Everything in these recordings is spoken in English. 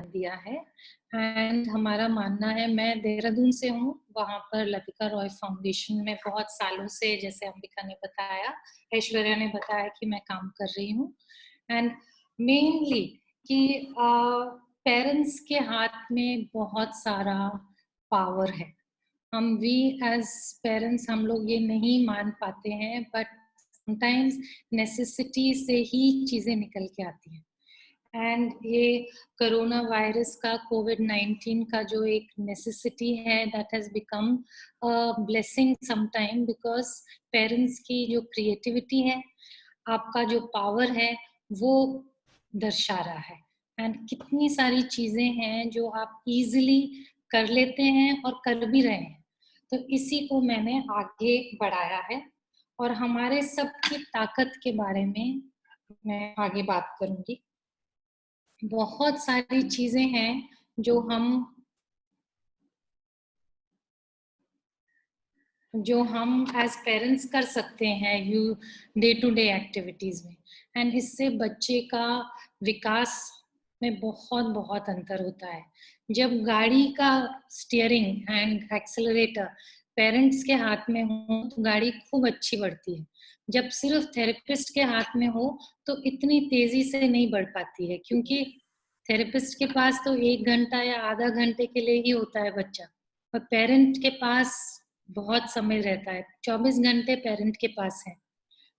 ध्यान दिया है एंड हमारा मानना है, मैं देहरादून से हूँ, वहाँ पर लतिका रॉय फाउंडेशन में बहुत सालों से, जैसे अंबिका ने बताया, ऐश्वर्या ने बताया कि मैं काम कर रही हूँ एंड मेनली कि पेरेंट्स के हाथ में बहुत सारा पावर है। वी एज पेरेंट्स हम लोग ये नहीं मान पाते हैं, बट समटाइम्स नेसेसिटी से ही चीजें निकल के आती हैं। एंड ये कोरोना वायरस का, कोविड-19 का जो एक नेसेसिटी है, that has become a blessing sometime, because parents की जो क्रिएटिविटी है, आपका जो पावर है, वो दर्शा रहा है। एंड कितनी सारी चीजें हैं जो आप इजीली कर लेते हैं और कर भी रहे हैं। तो इसी को मैंने आगे बढ़ाया है और हमारे सबकी ताकत के बारे में मैं आगे बात करूंगी। बहुत सारी चीजें हैं जो हम एज पेरेंट्स कर सकते हैं you day to day activities में, एंड इससे बच्चे का विकास में बहुत बहुत अंतर होता है। जब गाड़ी का स्टीयरिंग एंड एक्सेलरेटर पेरेंट्स के हाथ में हो तो गाड़ी खूब अच्छी बढ़ती है। जब सिर्फ थेरेपिस्ट के हाथ में हो तो इतनी तेजी से नहीं बढ़ पाती है, क्योंकि थेरेपिस्ट के पास तो 1 घंटा या आधा घंटे के लिए ही होता है बच्चा, और पेरेंट के पास बहुत समय रहता है, 24 घंटे पेरेंट के पास है।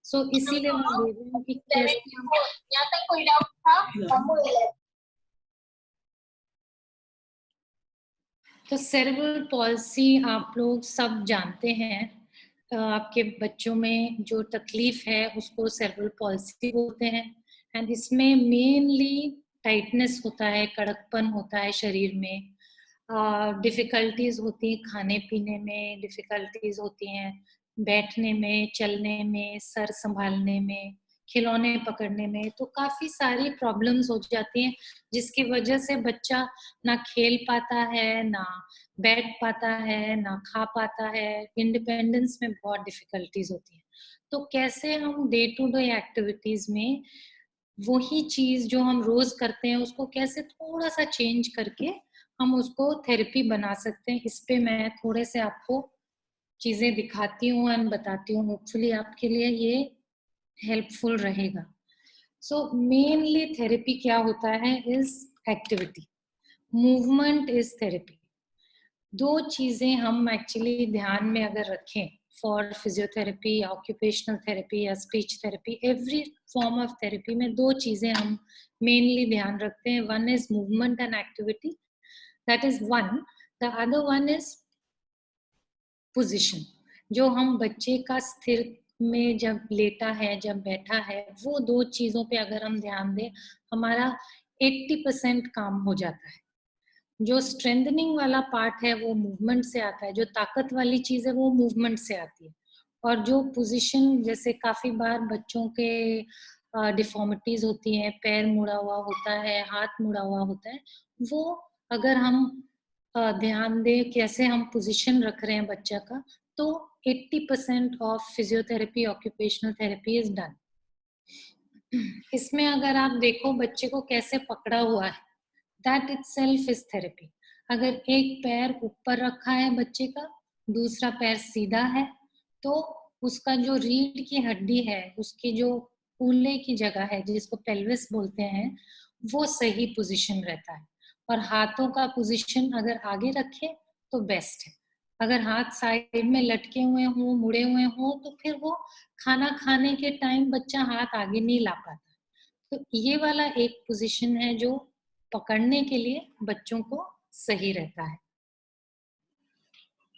सो इसीलिए मैं बोल रही हूँ कि कैसे हम, यहाँ तक कोई डाउट था? तो सेरेब्रल पॉल्सी आप लोग सब जानते हैं। आपके बच्चों में जो तकलीफ है उसको सेरेब्रल पॉल्सी बोलते हैं। एंड इसमें मेनली टाइटनेस होता है, कड़कपन होता है शरीर में, डिफिकल्टीज होती हैं खाने पीने में, डिफिकल्टीज होती हैं बैठने में, चलने में, सर संभालने में, खिलौने पकड़ने में, तो काफी सारी प्रॉब्लम्स हो जाती हैं, जिसकी वजह से बच्चा ना खेल पाता है, ना बैठ पाता है, ना खा पाता है, इंडिपेंडेंस में बहुत डिफिकल्टीज होती है। तो कैसे हम डे टू डे एक्टिविटीज में वही चीज जो हम रोज करते हैं उसको कैसे थोड़ा सा चेंज करके हम उसको थेरेपी बना सकते हैं, इस पे मैं थोड़े से आपको चीजें दिखाती हूँ एंड बताती हूँ। होपफुली आपके लिए ये हेल्पफुल रहेगा। सो मेनली थेरेपी क्या होता है is activity, movement is therapy. दो चीजें हम एक्चुअली ध्यान में अगर रखें फॉर फिजियोथेरेपी, ऑक्यूपेशनल थेरेपी या speech therapy, every form of therapy में दो चीजें हम मेनली ध्यान रखते हैं। One is movement and activity, that is one. The other one is position, जो हम बच्चे का स्थिर में जब लेटा है, जब बैठा है, वो दो चीजों पे अगर हम ध्यान दें, हमारा 80% काम हो जाता है। जो स्ट्रेंथनिंग वाला पार्ट है वो मूवमेंट से आता है, जो ताकत वाली चीज है वो मूवमेंट से आती है। और जो पोजीशन, जैसे काफी बार बच्चों के डिफॉर्मिटीज होती हैं, पैर मुड़ा हुआ होता है, हाथ मुड़ा हुआ होता है, वो अगर हम ध्यान दें कैसे हम पोजीशन रख रहे हैं बच्चा का, तो 80% of physiotherapy, occupational therapy is done. इसमें अगर आप देखो बच्चे को कैसे पकड़ा हुआ है, दैट इटसेल्फ इज थेरेपी। अगर एक पैर ऊपर रखा है बच्चे का, दूसरा पैर सीधा है, तो उसका जो रीढ़ की हड्डी है, उसकी जो कूल्हे की जगह है जिसको पेल्विस बोलते हैं, वो सही पोजीशन रहता है। और हाथों का पोजीशन अगर आगे रखे तो बेस्ट है। अगर हाथ साइड में लटके हुए हों, मुड़े हुए हों, तो फिर वो खाना खाने के टाइम बच्चा हाथ आगे नहीं ला पाता। तो ये वाला एक पोजीशन है जो पकड़ने के लिए बच्चों को सही रहता है।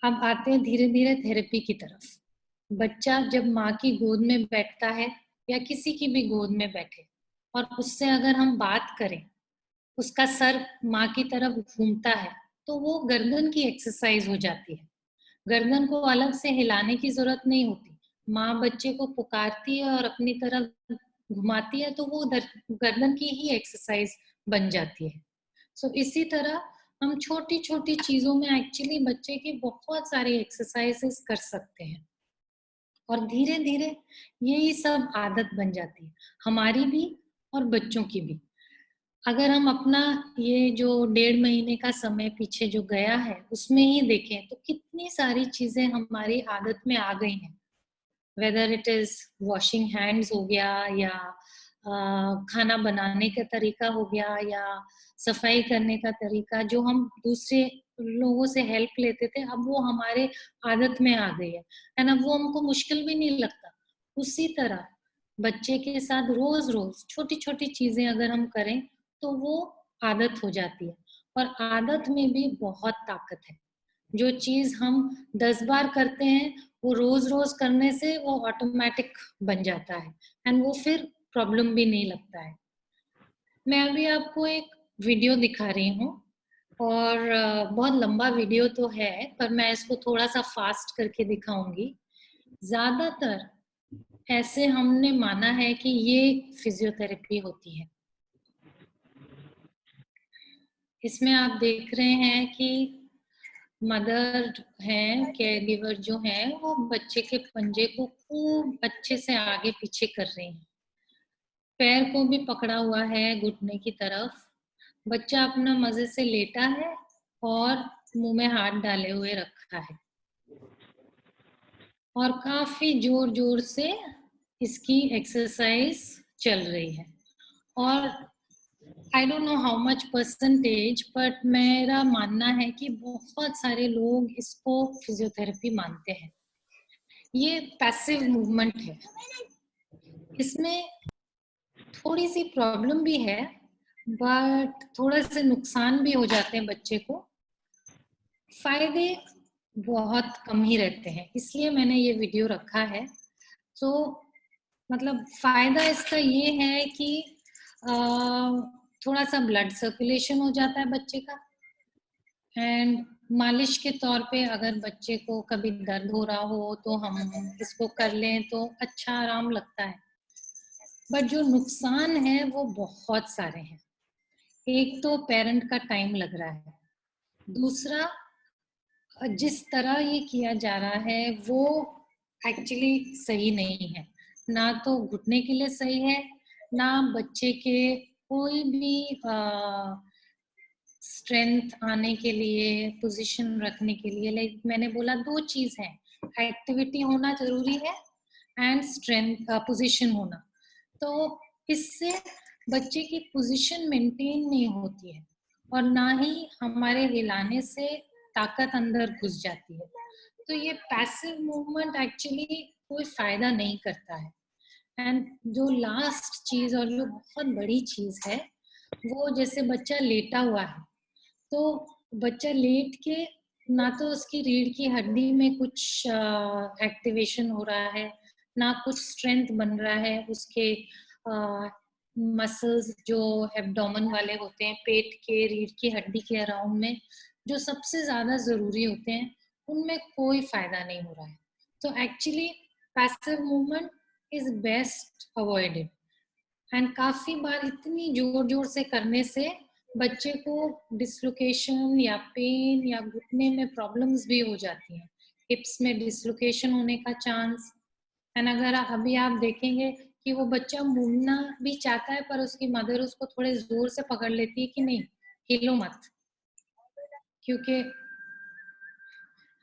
अब आते हैं धीरे धीरे थेरेपी की तरफ। बच्चा जब माँ की गोद में बैठता है या किसी की भी गोद में बैठे और उससे अगर हम बात करें, उसका सर माँ की तरफ घूमता है, तो वो गर्दन की एक्सरसाइज हो जाती है। गर्दन को अलग से हिलाने की जरूरत नहीं होती। माँ बच्चे को पुकारती है और अपनी तरफ घुमाती है, तो वो गर्दन की ही एक्सरसाइज बन जाती है। सो इसी तरह हम छोटी छोटी चीजों में एक्चुअली बच्चे की बहुत सारी एक्सरसाइजेस कर सकते हैं, और धीरे धीरे यही सब आदत बन जाती है, हमारी भी और बच्चों की भी। अगर हम अपना ये जो 1.5 महीने का समय पीछे जो गया है उसमें ही देखें तो कितनी सारी चीजें हमारी आदत में आ गई हैं, whether it is washing hands हो गया या खाना बनाने का तरीका हो गया या सफाई करने का तरीका, जो हम दूसरे लोगों से हेल्प लेते थे अब वो हमारे आदत में आ गई है ना, वो हमको मुश्किल भी नहीं लगता। उसी तरह बच्चे के साथ रोज रोज छोटी छोटी चीजें अगर हम करें तो वो आदत हो जाती है, और आदत में भी बहुत ताकत है। जो चीज हम 10 बार करते हैं वो रोज रोज करने से वो ऑटोमेटिक बन जाता है एंड वो फिर प्रॉब्लम भी नहीं लगता है। मैं अभी आपको एक वीडियो दिखा रही हूँ, और बहुत लंबा वीडियो तो है पर मैं इसको थोड़ा सा फास्ट करके दिखाऊंगी। ज्यादातर ऐसे हमने माना है कि ये फिजियोथेरेपी होती है। इसमें आप देख रहे हैं कि मदर हैं, केयर गिवर जो हैं, वो बच्चे के पंजे को खूब अच्छे से आगे पीछे कर रही हैं। पैर को भी पकड़ा हुआ है घुटने की तरफ। बच्चा अपना मजे से लेटा है और मुंह में हाथ डाले हुए रखा है, और काफी जोर जोर से इसकी एक्सरसाइज चल रही है। और I don't know how much percentage, but मेरा मानना है कि बहुत सारे लोग इसको फिजियोथेरेपी मानते हैं। ये पैसिव मूवमेंट है, इसमें थोड़ी सी प्रॉब्लम भी है बट थोड़े से नुकसान भी हो जाते हैं बच्चे को। फायदे बहुत कम ही रहते हैं, इसलिए मैंने ये वीडियो रखा है। तो मतलब फायदा इसका ये है कि थोड़ा सा ब्लड सर्कुलेशन हो जाता है बच्चे का, एंड मालिश के तौर पे अगर बच्चे को कभी दर्द हो रहा हो तो हम इसको कर लें तो अच्छा आराम लगता है। बट जो नुकसान है वो बहुत सारे हैं। एक तो पेरेंट का टाइम लग रहा है, दूसरा जिस तरह ये किया जा रहा है वो एक्चुअली सही नहीं है। ना तो घुटने के लिए सही है, ना बच्चे के कोई भी स्ट्रेंथ आने के लिए, पोजीशन रखने के लिए। लाइक मैंने बोला दो चीज है, एक्टिविटी होना जरूरी है एंड स्ट्रेंथ पोजीशन होना। तो इससे बच्चे की पोजीशन मेंटेन नहीं होती है और ना ही हमारे हिलाने से ताकत अंदर घुस जाती है। तो ये पैसिव मूवमेंट एक्चुअली कोई फायदा नहीं करता है। एंड जो लास्ट चीज और जो बहुत बड़ी चीज है वो, जैसे बच्चा लेटा हुआ है तो बच्चा लेट के ना तो उसकी रीढ़ की हड्डी में कुछ एक्टिवेशन हो रहा है, ना कुछ स्ट्रेंथ बन रहा है उसके मसल्स जो एब्डोमेन वाले होते हैं, पेट के रीढ़ की हड्डी के अराउंड में जो सबसे ज्यादा जरूरी होते हैं, उनमें कोई फायदा नहीं हो रहा है। तो actually passive movement is best avoided. And काफी बार इतनी जोर जोर से करने से बच्चे को डिसलोकेशन या पेन या घुटने में प्रॉब्लम्स भी हो जाती हैं, हिप्स में डिसलोकेशन होने का चांस। एंड अगर अभी आप देखेंगे कि वो बच्चा मुड़ना भी चाहता है पर उसकी मदर उसको थोड़े जोर से पकड़ लेती है कि नहीं हिलो मत, क्योंकि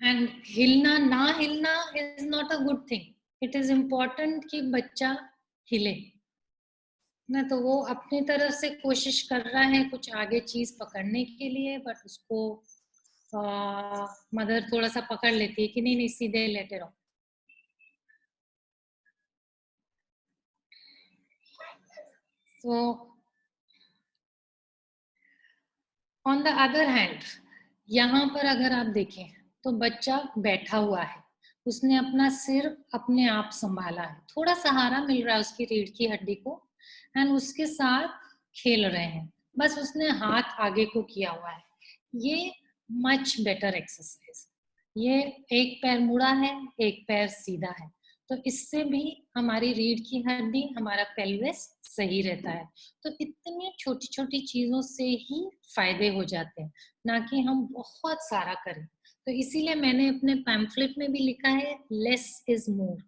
एंड हिलना ना हिलना is not a good thing. It is important कि बच्चा हिले ना, तो वो अपनी तरफ से कोशिश कर रहा है कुछ आगे चीज पकड़ने के लिए, बट उसको मदर थोड़ा सा पकड़ लेती है कि नहीं नहीं सीधे लेटे रहो। So on the other hand, यहाँ पर अगर आप देखें तो बच्चा बैठा हुआ है, उसने अपना सिर अपने आप संभाला है, थोड़ा सहारा मिल रहा है उसकी रीढ़ की हड्डी को, एंड उसके साथ खेल रहे हैं, बस उसने हाथ आगे को किया हुआ है। ये मच बेटर एक्सरसाइज। ये एक पैर मुड़ा है, एक पैर सीधा है, तो इससे भी हमारी रीढ़ की हड्डी, हमारा पेल्विस सही रहता है। तो इतनी छोटी छोटी चीजों से ही फायदे हो जाते हैं, ना कि हम बहुत सारा करें। तो इसीलिए मैंने अपने पैम्फलेट में भी लिखा है लेस इज मोर।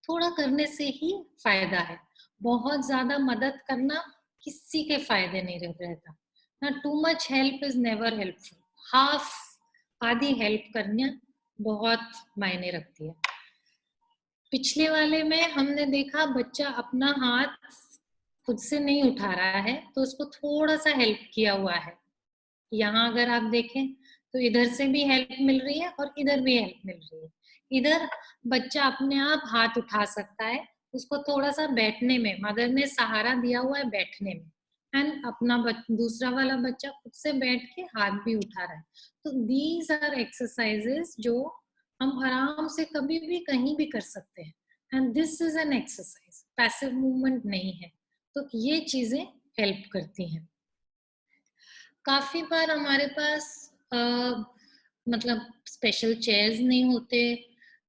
थोड़ा करने से ही फायदा है, बहुत ज्यादा मदद करना किसी के फायदे नहीं रहता ना। Too much help is never helpful. Half आधी हेल्प करना बहुत मायने रखती है। पिछले वाले में हमने देखा बच्चा अपना हाथ खुद से नहीं उठा रहा है तो उसको थोड़ा सा हेल्प किया हुआ है। यहाँ अगर आप देखें तो इधर से भी हेल्प मिल रही है और इधर भी हेल्प मिल रही है। इधर बच्चा अपने आप हाथ उठा सकता है, उसको थोड़ा सा बैठने में मदर ने सहारा दिया हुआ है बैठने में, एंड अपना दूसरा वाला बच्चा खुद से बैठ के हाथ भी उठा रहा है। तो दीज आर एक्सरसाइजेस जो हम आराम से कभी भी कहीं भी कर सकते हैं, and this is an exercise, passive movement नहीं है। तो ये चीजें हेल्प करती हैं। काफी बार हमारे पास मतलब स्पेशल चेयर्स नहीं होते,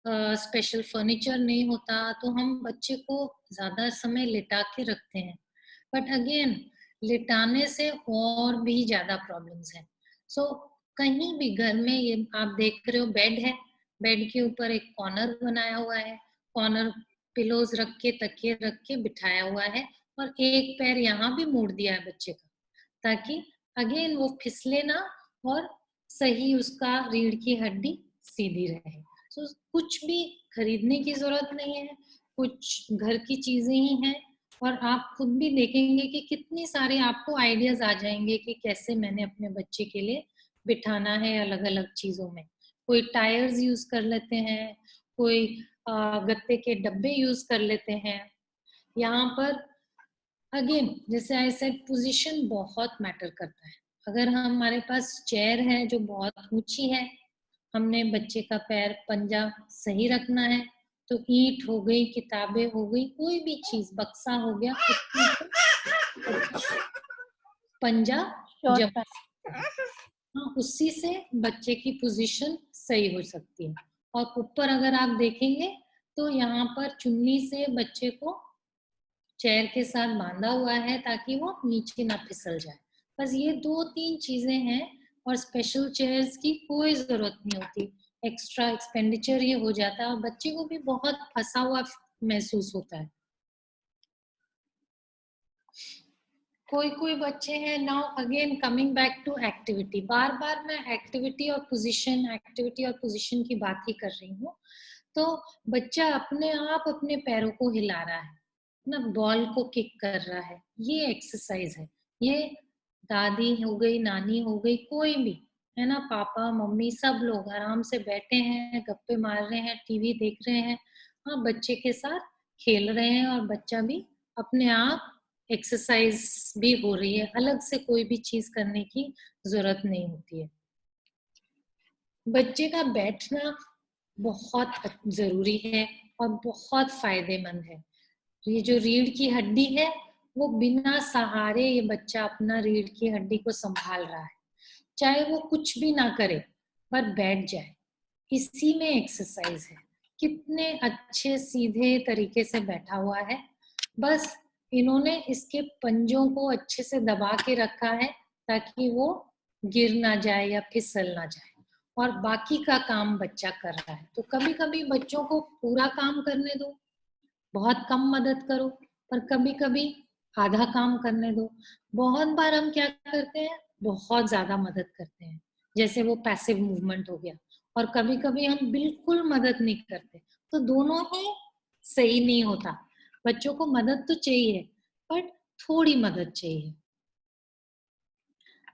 स्पेशल फर्नीचर नहीं होता, तो हम बच्चे को ज्यादा समय लिटा के रखते हैं। बट अगेन लिटाने से और भी ज्यादा प्रॉब्लम्स हैं। सो कहीं भी घर में, ये आप देख रहे हो बेड है, बेड के ऊपर एक कॉर्नर बनाया हुआ है, कॉर्नर पिलोज रख के तकिए रख के बिठाया हुआ है, और एक पैर यहाँ भी मोड़ दिया है बच्चे का, ताकि अगेन वो फिसले ना और सही उसका रीढ़ की हड्डी सीधी रहे। सो कुछ भी खरीदने की जरूरत नहीं है, कुछ घर की चीजें ही हैं, और आप खुद भी देखेंगे कि कितनी सारे आपको आइडियाज आ जाएंगे कि कैसे मैंने अपने बच्चे के लिए बिठाना है अलग अलग चीजों में। कोई टायर्स यूज कर लेते हैं, कोई गत्ते के डब्बे यूज कर लेते हैं। यहाँ पर अगेन जैसे आई सेड, पोजीशन बहुत मैटर करता है। अगर हमारे पास चेयर है जो बहुत ऊंची है, हमने बच्चे का पैर पंजा सही रखना है, तो ईंट हो गई, किताबें हो गई, कोई भी चीज, बक्सा हो गया, पंजा जम, हाँ, उसी से बच्चे की पोजीशन सही हो सकती है। और ऊपर अगर आप देखेंगे तो यहाँ पर चुन्नी से बच्चे को चेयर के साथ बांधा हुआ है ताकि वो नीचे ना फिसल जाए। बस ये 2-3 चीजें हैं, और स्पेशल चेयर्स की कोई जरूरत नहीं होती। एक्स्ट्रा एक्सपेंडिचर ये हो जाता है और बच्चे को भी बहुत फंसा हुआ महसूस होता है। कोई कोई बच्चे हैं, now again coming back to activity, बार बार मैं एक्टिविटी और पोजीशन की बात ही कर रही हूँ। तो बच्चा अपने आप अपने पैरों को हिला रहा है ना, बॉल को किक कर रहा है, ये एक्सरसाइज है। ये दादी हो गई, नानी हो गई, कोई भी है ना, पापा मम्मी सब लोग आराम से बैठे हैं, गप्पे मार रहे हैं, टीवी देख रहे हैं, हाँ, बच्चे के साथ खेल रहे हैं, और बच्चा भी अपने आप एक्सरसाइज भी हो रही है, अलग से कोई भी चीज करने की जरूरत नहीं होती है। बच्चे का बैठना बहुत जरूरी है और बहुत फायदेमंद है। ये जो रीढ़ की हड्डी है, वो बिना सहारे ये बच्चा अपना रीढ़ की हड्डी को संभाल रहा है, चाहे वो कुछ भी ना करे पर बैठ जाए, इसी में एक्सरसाइज है। कितने अच्छे सीधे तरीके से बैठा हुआ है, बस इन्होंने इसके पंजों को अच्छे से दबा के रखा है ताकि वो गिर ना जाए या फिसल ना जाए, और बाकी का काम बच्चा कर रहा है। तो कभी कभी बच्चों को पूरा काम करने दो, बहुत कम मदद करो, पर कभी कभी आधा काम करने दो। बहुत बार हम क्या करते हैं, बहुत ज्यादा मदद करते हैं, जैसे वो पैसिव मूवमेंट हो गया, और कभी कभी हम बिल्कुल मदद नहीं करते, तो दोनों ही सही नहीं होता। बच्चों को मदद तो चाहिए, बट थोड़ी मदद चाहिए।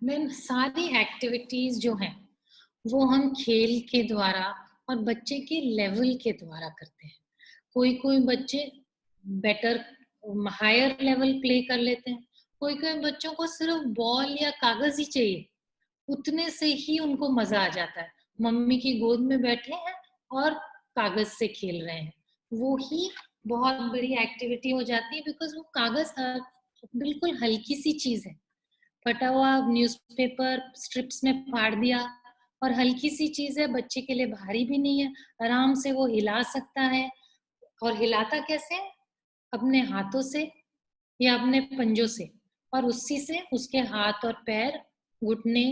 देन सारी एक्टिविटीज जो हैं वो हम खेल के द्वारा और बच्चे के लेवल के द्वारा करते हैं। कोई कोई बच्चे बेटर हायर लेवल प्ले कर लेते हैं, कोई कोई बच्चों को सिर्फ बॉल या कागज ही चाहिए, उतने से ही उनको मजा आ जाता है, मम्मी की गोद में बैठे हैं और कागज से खेल रहे हैं, वो ही बहुत बड़ी एक्टिविटी हो जाती है। बिकॉज वो कागज बिल्कुल हल्की सी चीज है, फटा हुआ न्यूज़पेपर स्ट्रिप्स में फाड़ दिया, और हल्की सी चीज है, बच्चे के लिए भारी भी नहीं है, आराम से वो हिला सकता है। और हिलाता कैसे है? अपने हाथों से या अपने पंजों से, और उसी से उसके हाथ और पैर, घुटने,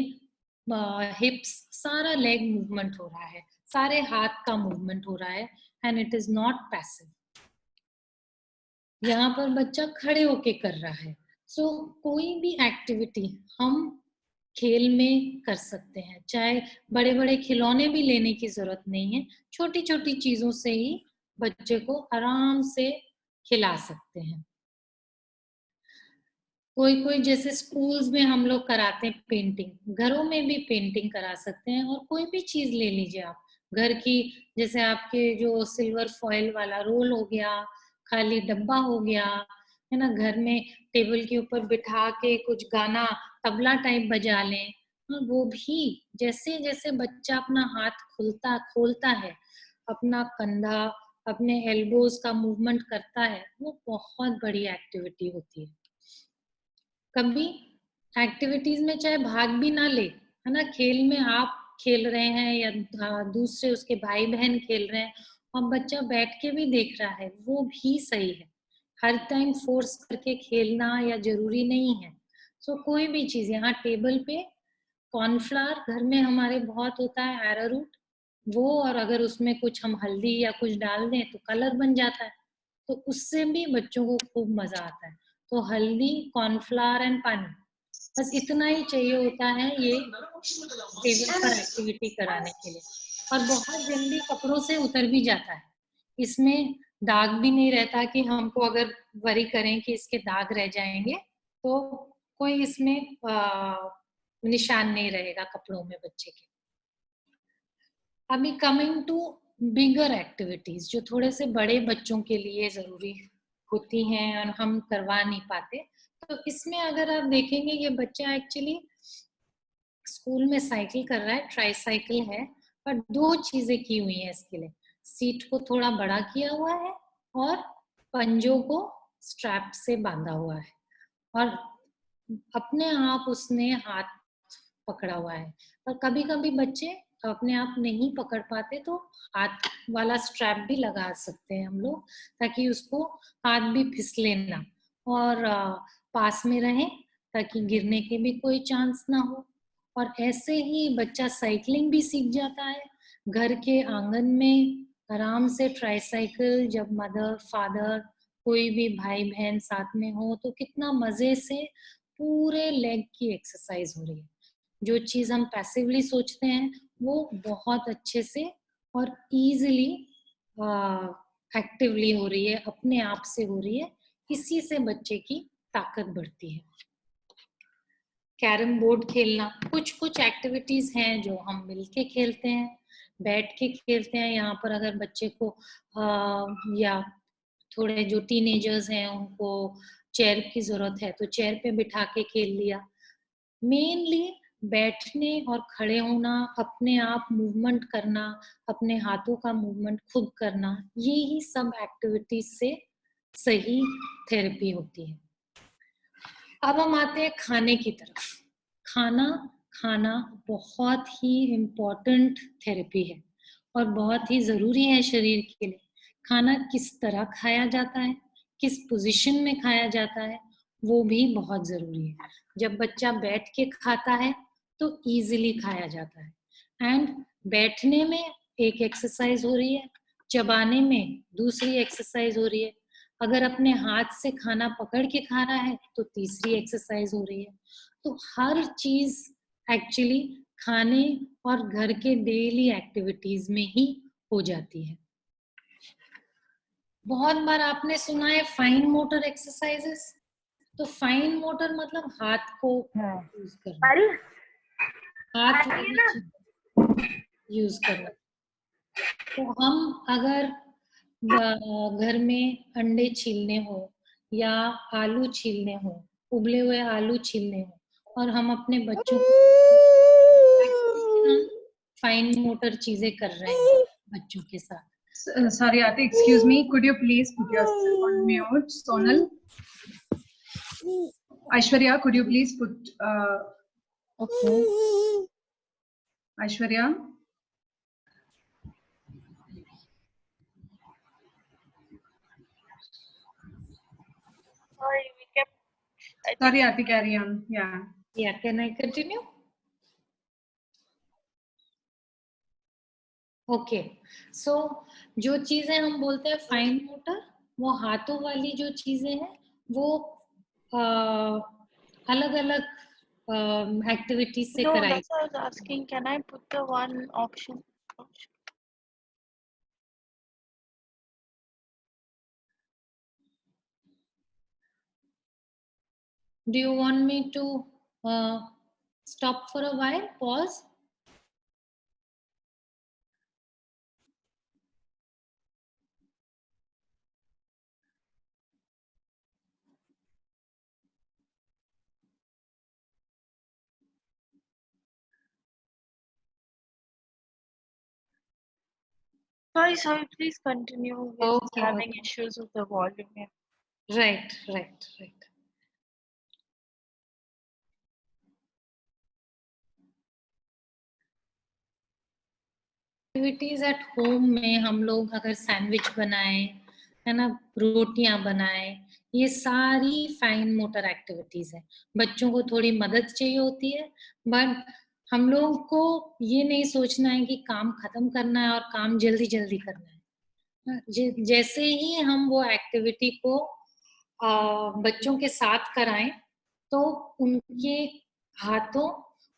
हिप्स, सारा लेग मूवमेंट हो रहा है, सारे हाथ का मूवमेंट हो रहा है, and it is not passive. यहाँ पर बच्चा खड़े होके कर रहा है, सो कोई भी एक्टिविटी हम खेल में कर सकते हैं, चाहे बड़े बड़े खिलौने भी लेने की जरूरत नहीं है, छोटी छोटी चीजों से ही बच्चे को आराम से खिला सकते हैं। कोई कोई जैसे स्कूल्स में हम लोग कराते हैं पेंटिंग, घरों में भी पेंटिंग करा सकते हैं। और कोई भी चीज ले लीजिए आप घर की, जैसे आपके जो सिल्वर फॉइल वाला रोल हो गया, खाली डब्बा हो गया, है ना, घर में टेबल के ऊपर बिठा के कुछ गाना तबला टाइप बजा लें। वो भी जैसे जैसे बच्चा अपना हाथ खुलता खोलता है, अपना कंधा, अपने एल्बोज का मूवमेंट करता है, वो बहुत बड़ी एक्टिविटी होती है। कभी एक्टिविटीज में चाहे भाग भी ना ले, है ना, खेल में आप खेल रहे हैं या दूसरे उसके भाई बहन खेल रहे हैं और बच्चा बैठ के भी देख रहा है, वो भी सही है। हर टाइम फोर्स करके खेलना या जरूरी नहीं है। सो कोई भी चीज, यहाँ टेबल पे कॉर्नफ्लावर घर में हमारे बहुत होता है, एरारूट, वो, और अगर उसमें कुछ हम हल्दी या कुछ डाल दें तो कलर बन जाता है, तो उससे भी बच्चों को खूब मजा आता है। तो हल्दी, कॉर्नफ्लावर एंड पानी, बस इतना ही चाहिए होता है ये टेबल पर एक्टिविटी कराने के लिए। और बहुत जल्दी कपड़ों से उतर भी जाता है, इसमें दाग भी नहीं रहता कि हमको अगर वरी करें कि इसके दाग रह जाएंगे, तो कोई इसमें निशान नहीं रहेगा कपड़ों में बच्चे के। अभी कमिंग टू बिगर एक्टिविटीज, जो थोड़े से बड़े बच्चों के लिए जरूरी होती हैं और हम करवा नहीं पाते, तो इसमें अगर आप देखेंगे ये बच्चा एक्चुअली स्कूल में साइकिल कर रहा है, ट्राईसाइकिल है, पर दो चीजें की हुई है इसके लिए। सीट को थोड़ा बड़ा किया हुआ है और पंजों को स्ट्रैप से बांधा हुआ है, और अपने आप उसने हाथ पकड़ा हुआ है। और कभी कभी बच्चे अपने आप नहीं पकड़ पाते तो हाथ वाला स्ट्रैप भी लगा सकते हैं हम लोग, ताकि उसको हाथ भी फिसले ना और पास में रहे, ताकि गिरने के भी कोई चांस ना हो। और ऐसे ही बच्चा साइकिलिंग भी सीख जाता है घर के आंगन में आराम से। ट्राईसाइकिल जब मदर फादर कोई भी भाई बहन साथ में हो तो कितना मजे से पूरे लेग की एक्सरसाइज हो रही है। जो चीज हम पैसिवली सोचते हैं वो बहुत अच्छे से और इजीली एक्टिवली हो रही है, अपने आप से हो रही है। इसी से बच्चे की ताकत बढ़ती है। कैरम बोर्ड खेलना, कुछ कुछ एक्टिविटीज हैं जो हम मिलके खेलते हैं, बैठ के खेलते हैं। यहाँ पर अगर बच्चे को या थोड़े जो टीनेजर्स हैं उनको चेयर की जरूरत है तो चेयर पे बिठा के खेल लिया। मेनली बैठने और खड़े होना, अपने आप मूवमेंट करना, अपने हाथों का मूवमेंट खुद करना, ये ही सब एक्टिविटीज से सही थेरेपी होती है। अब हम आते हैं खाने की तरफ। खाना खाना बहुत ही इम्पोर्टेंट थेरेपी है और बहुत ही जरूरी है शरीर के लिए। खाना किस तरह खाया जाता है, किस पोजीशन में खाया जाता है, वो भी बहुत जरूरी है। जब बच्चा बैठ के खाता है तो इजीली खाया जाता है, एंड बैठने में एक एक्सरसाइज हो रही है, चबाने में दूसरी एक्सरसाइज हो रही है, अगर अपने हाथ से खाना पकड़ के खा रहा है तो तीसरी एक्सरसाइज हो रही है। तो हर चीज एक्चुअली खाने और घर के डेली एक्टिविटीज में ही हो जाती है। बहुत बार आपने सुना है फाइन मोटर एक्सरसाइजेस। तो फाइन मोटर मतलब हाथ को यूज करना, हाथ वाली चीज यूज करना। तो हम अगर घर में अंडे छीलने हो या आलू छीलने हो, उबले हुए आलू छीलने हो, और हम अपने बच्चों को फाइन मोटर चीजें कर रहे हैं बच्चों के साथ। Sorry, Ati, excuse me. Could you please put yourself on mute? Sonal. Aishwarya, could you please put... Okay. Aishwarya? Sorry, we kept. Sorry, Ati, carry on. Yeah. Yeah, can I continue? Okay, so जो चीजें हम बोलते हैं fine motor, वो हाथों वाली जो चीजें हैं वो अलग अलग एक्टिविटीज से No, कराई। that's what I was asking. Can I put the one option? Do you want me to stop for a while? Pause. Sorry, please continue. We're just Okay, having okay. issues with the volume here. Right, right, right. Activities at home में हम लोग अगर sandwich बनाए, है ना, रोटियां बनाए, ये सारी फाइन मोटर एक्टिविटीज है। बच्चों को थोड़ी मदद चाहिए होती है, बट हम लोग को ये नहीं सोचना है कि काम खत्म करना है और काम जल्दी जल्दी करना है। जैसे ही हम वो एक्टिविटी को बच्चों के साथ कराएं, तो उनके हाथों,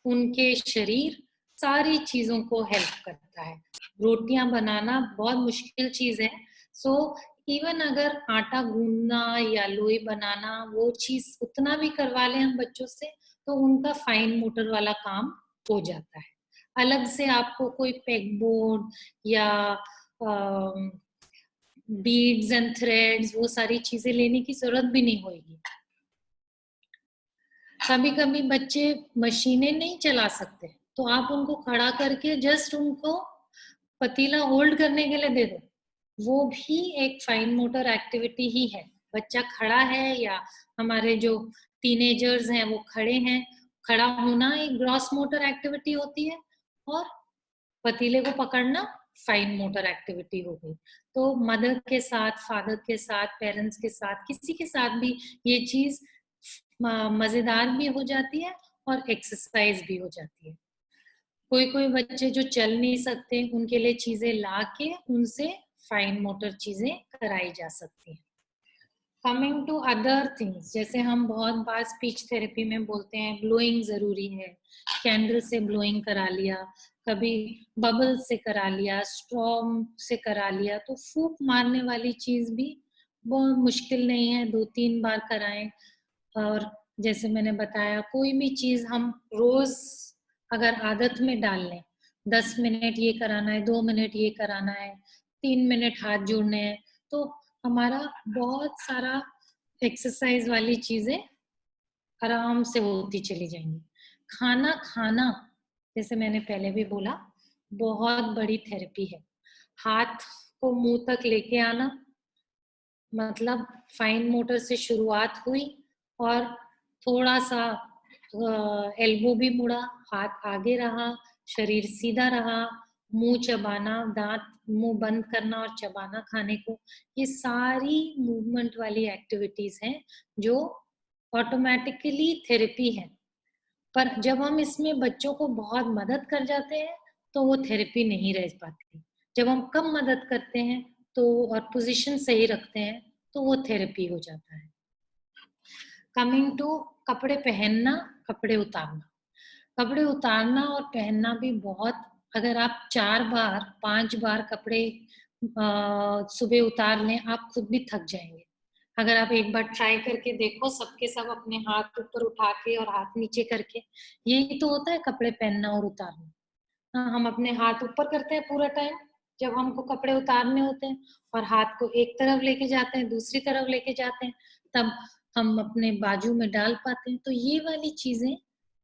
उनके शरीर, सारी चीजों को हेल्प करता है। रोटियां बनाना बहुत मुश्किल चीज है, सो इवन अगर आटा गूंदना या लोई बनाना, वो चीज उतना भी करवा लें हम बच्चों से, तो उनका फाइन मोटर वाला काम हो जाता है। अलग से आपको कोई पेग बोर्ड या बीड्स एंड थ्रेड्स, वो सारी चीजें लेने की जरूरत भी नहीं होगी। कभी कभी बच्चे मशीनें नहीं चला सकते, तो आप उनको खड़ा करके जस्ट उनको पतीला होल्ड करने के लिए दे दो, वो भी एक फाइन मोटर एक्टिविटी ही है। बच्चा खड़ा है या हमारे जो टीनेजर्स हैं वो खड़े हैं, खड़ा होना एक ग्रॉस मोटर एक्टिविटी होती है, और पतीले को पकड़ना फाइन मोटर एक्टिविटी हो गई। तो मदर के साथ, फादर के साथ, पेरेंट्स के साथ, किसी के साथ भी ये चीज मजेदार भी हो जाती है और एक्सरसाइज भी हो जाती है। कोई कोई बच्चे जो चल नहीं सकते, उनके लिए चीजें ला के उनसे फाइन मोटर चीजें कराई जा सकती हैं। कमिंग टू अदर थिंग्स, जैसे हम बहुत बार स्पीच थेरेपी में बोलते हैं ब्लोइंग जरूरी है, कैंडल से ब्लोइंग करा लिया, कभी बबल से करा लिया, स्ट्रॉम से करा लिया, तो फूंक मारने वाली चीज भी बहुत मुश्किल नहीं है, 2-3 बार कराएं। और जैसे मैंने बताया, कोई भी चीज हम रोज अगर आदत में डाल लें, 10 मिनट ये कराना है, 2 मिनट ये कराना है, 3 मिनट हाथ जोड़ने हैं, तो हमारा बहुत सारा एक्सरसाइज वाली चीजें आराम से होती चली जाएंगी। खाना खाना, जैसे मैंने पहले भी बोला, बहुत बड़ी थेरेपी है। हाथ को मुंह तक लेके आना, मतलब फाइन मोटर से शुरुआत हुई और थोड़ा सा एल्बो भी मुड़ा, हाथ आगे रहा, शरीर सीधा रहा, मुंह चबाना, दांत मुंह बंद करना और चबाना खाने को, ये सारी मूवमेंट वाली एक्टिविटीज हैं जो ऑटोमेटिकली थेरेपी है। पर जब हम इसमें बच्चों को बहुत मदद कर जाते हैं, तो वो थेरेपी नहीं रह पाती। जब हम कम मदद करते हैं तो और पोजीशन सही रखते हैं, तो वो थेरेपी हो जाता है। कमिंग टू कपड़े पहनना, कपड़े उतारना। कपड़े उतारना और पहनना भी बहुत, अगर आप 4 बार 5 बार कपड़े सुबह उतार लें, आप खुद भी थक जाएंगे। अगर आप एक बार ट्राई करके देखो, सबके सब अपने हाथ ऊपर उठा के और हाथ नीचे करके, यही तो होता है कपड़े पहनना और उतारना। हाँ, हम अपने हाथ ऊपर करते हैं पूरा टाइम जब हमको कपड़े उतारने होते हैं, और हाथ को एक तरफ लेके जाते हैं, दूसरी तरफ लेके जाते हैं, तब हम अपने बाजू में डाल पाते हैं। तो ये वाली चीजें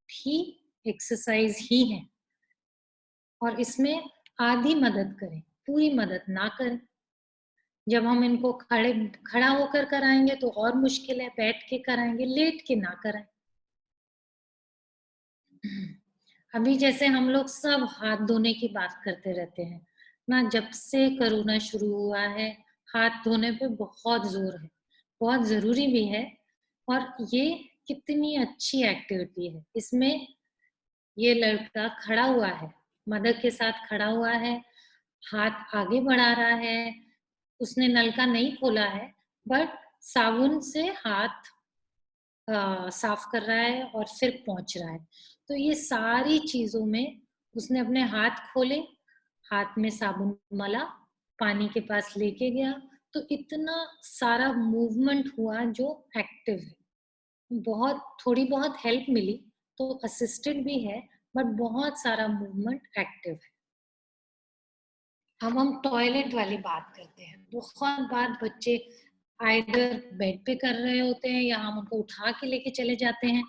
भी एक्सरसाइज ही है, और इसमें आधी मदद करें, पूरी मदद ना करें। जब हम इनको खड़ा होकर कराएंगे तो और मुश्किल है, बैठ के कराएंगे, लेट के ना कराएं। अभी जैसे हम लोग सब हाथ धोने की बात करते रहते हैं ना, जब से कोरोना शुरू हुआ है, हाथ धोने पे बहुत जोर है, बहुत जरूरी भी है। और ये कितनी अच्छी एक्टिविटी है, इसमें ये लड़का खड़ा हुआ है, मदर के साथ खड़ा हुआ है, हाथ आगे बढ़ा रहा है, उसने नल का नहीं खोला है, बट साबुन से हाथ साफ कर रहा है और फिर पहुंच रहा है। तो ये सारी चीजों में उसने अपने हाथ खोले, हाथ में साबुन मला, पानी के पास लेके गया, तो इतना सारा मूवमेंट हुआ जो एक्टिव है। बहुत थोड़ी बहुत हेल्प मिली तो असिस्टेड भी है, बट बहुत सारा मूवमेंट एक्टिव है। अब हम टॉयलेट वाली बात करते हैं। बहुत बार बच्चे आइदर बेड पे कर रहे होते हैं या हम उनको उठा के लेके चले जाते हैं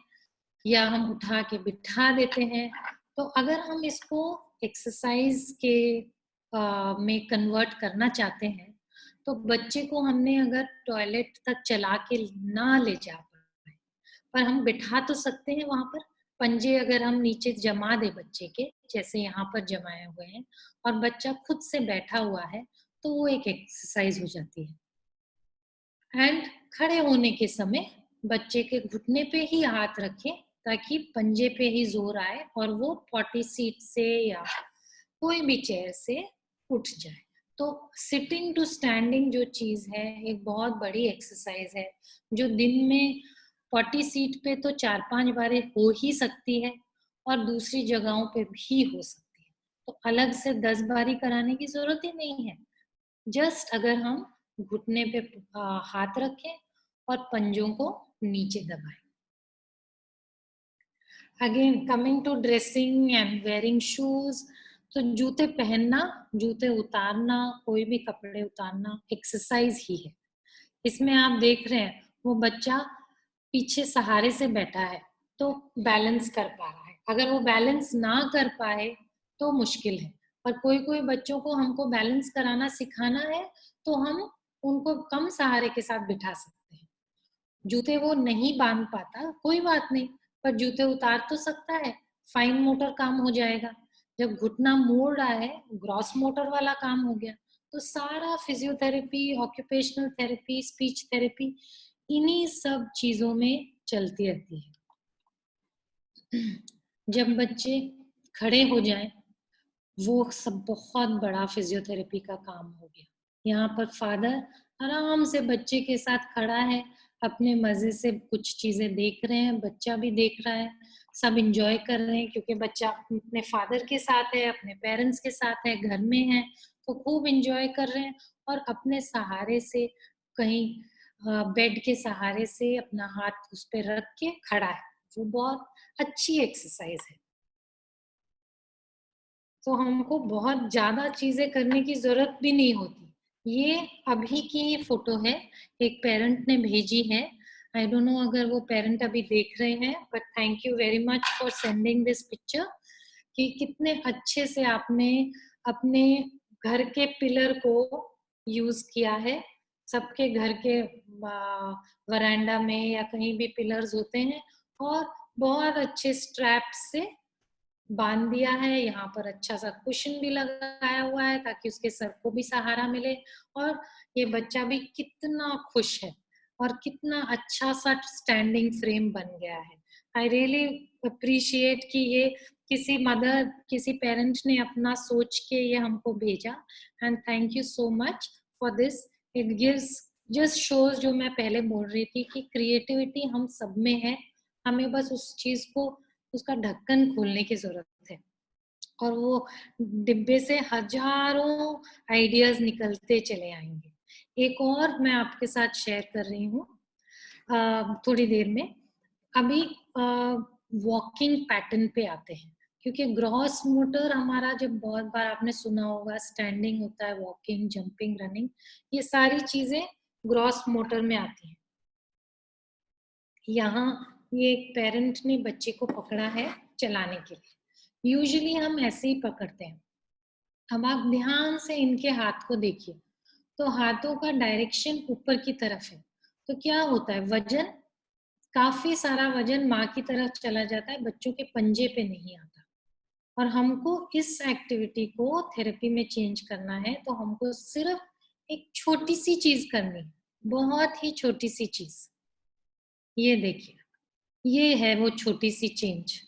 या हम उठा के बिठा देते हैं। तो अगर हम इसको एक्सरसाइज के में कन्वर्ट करना चाहते हैं तो बच्चे को हमने अगर टॉयलेट तक चला के ना ले जा पाए पर हम बिठा तो सकते हैं वहां पर। पंजे अगर हम नीचे जमा दे बच्चे के, जैसे यहाँ पर जमाए हुए हैं, और बच्चा खुद से बैठा हुआ है, तो वो एक एक्सरसाइज हो जाती है। एंड खड़े होने के समय बच्चे के घुटने पे ही हाथ रखें ताकि पंजे पे ही जोर आए और वो पॉटी सीट से या कोई भी चेयर से उठ जाए। तो सिटिंग टू स्टैंडिंग जो चीज है एक बहुत बड़ी एक्सरसाइज है, जो दिन में पॉटी सीट पे तो 4-5 बारें हो ही सकती है और दूसरी जगहों पे भी हो सकती है। तो अलग से 10 बारी कराने की जरूरत ही नहीं है। जस्ट अगर हम घुटने पे हाथ रखें और पंजों को नीचे दबाएं। Again coming to dressing and wearing shoes, तो जूते पहनना, जूते उतारना, कोई भी कपड़े उतारना एक्सरसाइज ही है। इसमें आप देख रहे हैं वो बच्चा पीछे सहारे से बैठा है तो बैलेंस कर पा रहा है। अगर वो बैलेंस ना कर पाए तो मुश्किल है। पर कोई कोई बच्चों को हमको बैलेंस कराना सिखाना है तो हम उनको कम सहारे के साथ बिठा सकते हैं। जूते वो नहीं बांध पाता, कोई बात नहीं, पर जूते उतार तो सकता है, फाइन मोटर काम हो जाएगा। जब घुटना मोड़ रहा है, ग्रॉस मोटर वाला काम हो गया। तो सारा physiotherapy, occupational therapy, speech therapy इन्हीं सब चीजों में चलती रहती है। जब बच्चे खड़े हो जाएं, वो सब बहुत बड़ा फिजियोथेरेपी का काम हो गया। यहाँ पर फादर आराम से बच्चे के साथ खड़ा है, अपने मजे से कुछ चीजें देख रहे हैं, बच्चा भी देख रहा है, सब एंजॉय कर रहे हैं क्योंकि बच्चा अपने फादर के साथ है, अपने पेरेंट्स के साथ है, घर में है, तो खूब एंजॉय कर रहे हैं। और अपने सहारे से कहीं बेड के सहारे से अपना हाथ उस पर रख के खड़ा है। वो बहुत अच्छी एक्सरसाइज है। तो हमको बहुत ज्यादा चीजें करने की जरूरत भी नहीं होती। ये अभी की फोटो है, एक पेरेंट ने भेजी है। आई डोंट नो अगर वो पेरेंट अभी देख रहे हैं, but thank you very much for sending this picture कि कितने अच्छे से आपने अपने घर के पिलर को यूज किया है। सबके घर के वरांडा में या कहीं भी पिलर्स होते हैं और बहुत अच्छे स्ट्रैप से बांध दिया है। यहाँ पर अच्छा सा कुशन भी लगाया हुआ है ताकि उसके सर को भी सहारा मिले। और ये बच्चा भी कितना खुश है और कितना अच्छा सा स्टैंडिंग फ्रेम बन गया है। आई रियली अप्रिशिएट कि ये किसी मदर, किसी पेरेंट ने अपना सोच के ये हमको भेजा। And thank you so much for this. It gives just shows, जो मैं पहले बोल रही थी कि क्रिएटिविटी हम सब में है, हमें बस उस चीज को, उसका ढक्कन खोलने की जरूरत है और वो डिब्बे से हजारों आइडियाज निकलते चले आएंगे। एक और मैं आपके साथ शेयर कर रही हूँ थोड़ी देर में। अभी वॉकिंग पैटर्न पे आते हैं, क्योंकि ग्रॉस मोटर हमारा, जब बहुत बार आपने सुना होगा स्टैंडिंग होता है, वॉकिंग, जंपिंग, रनिंग, ये सारी चीजें ग्रॉस मोटर में आती हैं। यहाँ ये एक पेरेंट ने बच्चे को पकड़ा है चलाने के लिए। यूजुअली हम ऐसे ही पकड़ते हैं। अब आप ध्यान से इनके हाथ को देखिए, तो हाथों का डायरेक्शन ऊपर की तरफ है। तो क्या होता है, वजन, काफी सारा वजन माँ की तरफ चला जाता है, बच्चों के पंजे पे नहीं आता। और हमको इस एक्टिविटी को थेरेपी में चेंज करना है, तो हमको सिर्फ एक छोटी सी चीज करनी है, बहुत ही छोटी सी चीज। ये देखिए, ये है वो छोटी सी चेंज,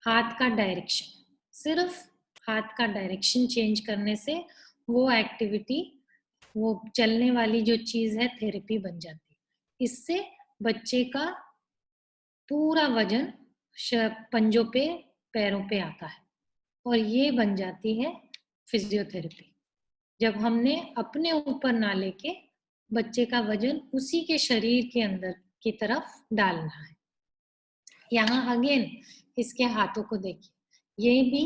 हाथ का डायरेक्शन। सिर्फ हाथ का डायरेक्शन चेंज करने से वो एक्टिविटी, वो चलने वाली जो चीज है, थेरेपी बन जाती है। इससे बच्चे का पूरा वजन पंजों पे, पैरों पे आता है और ये बन जाती है फिजियोथेरेपी। जब हमने अपने ऊपर ना लेके बच्चे का वजन उसी के शरीर के अंदर की तरफ डालना है। यहाँ अगेन इसके हाथों को देखिए, ये भी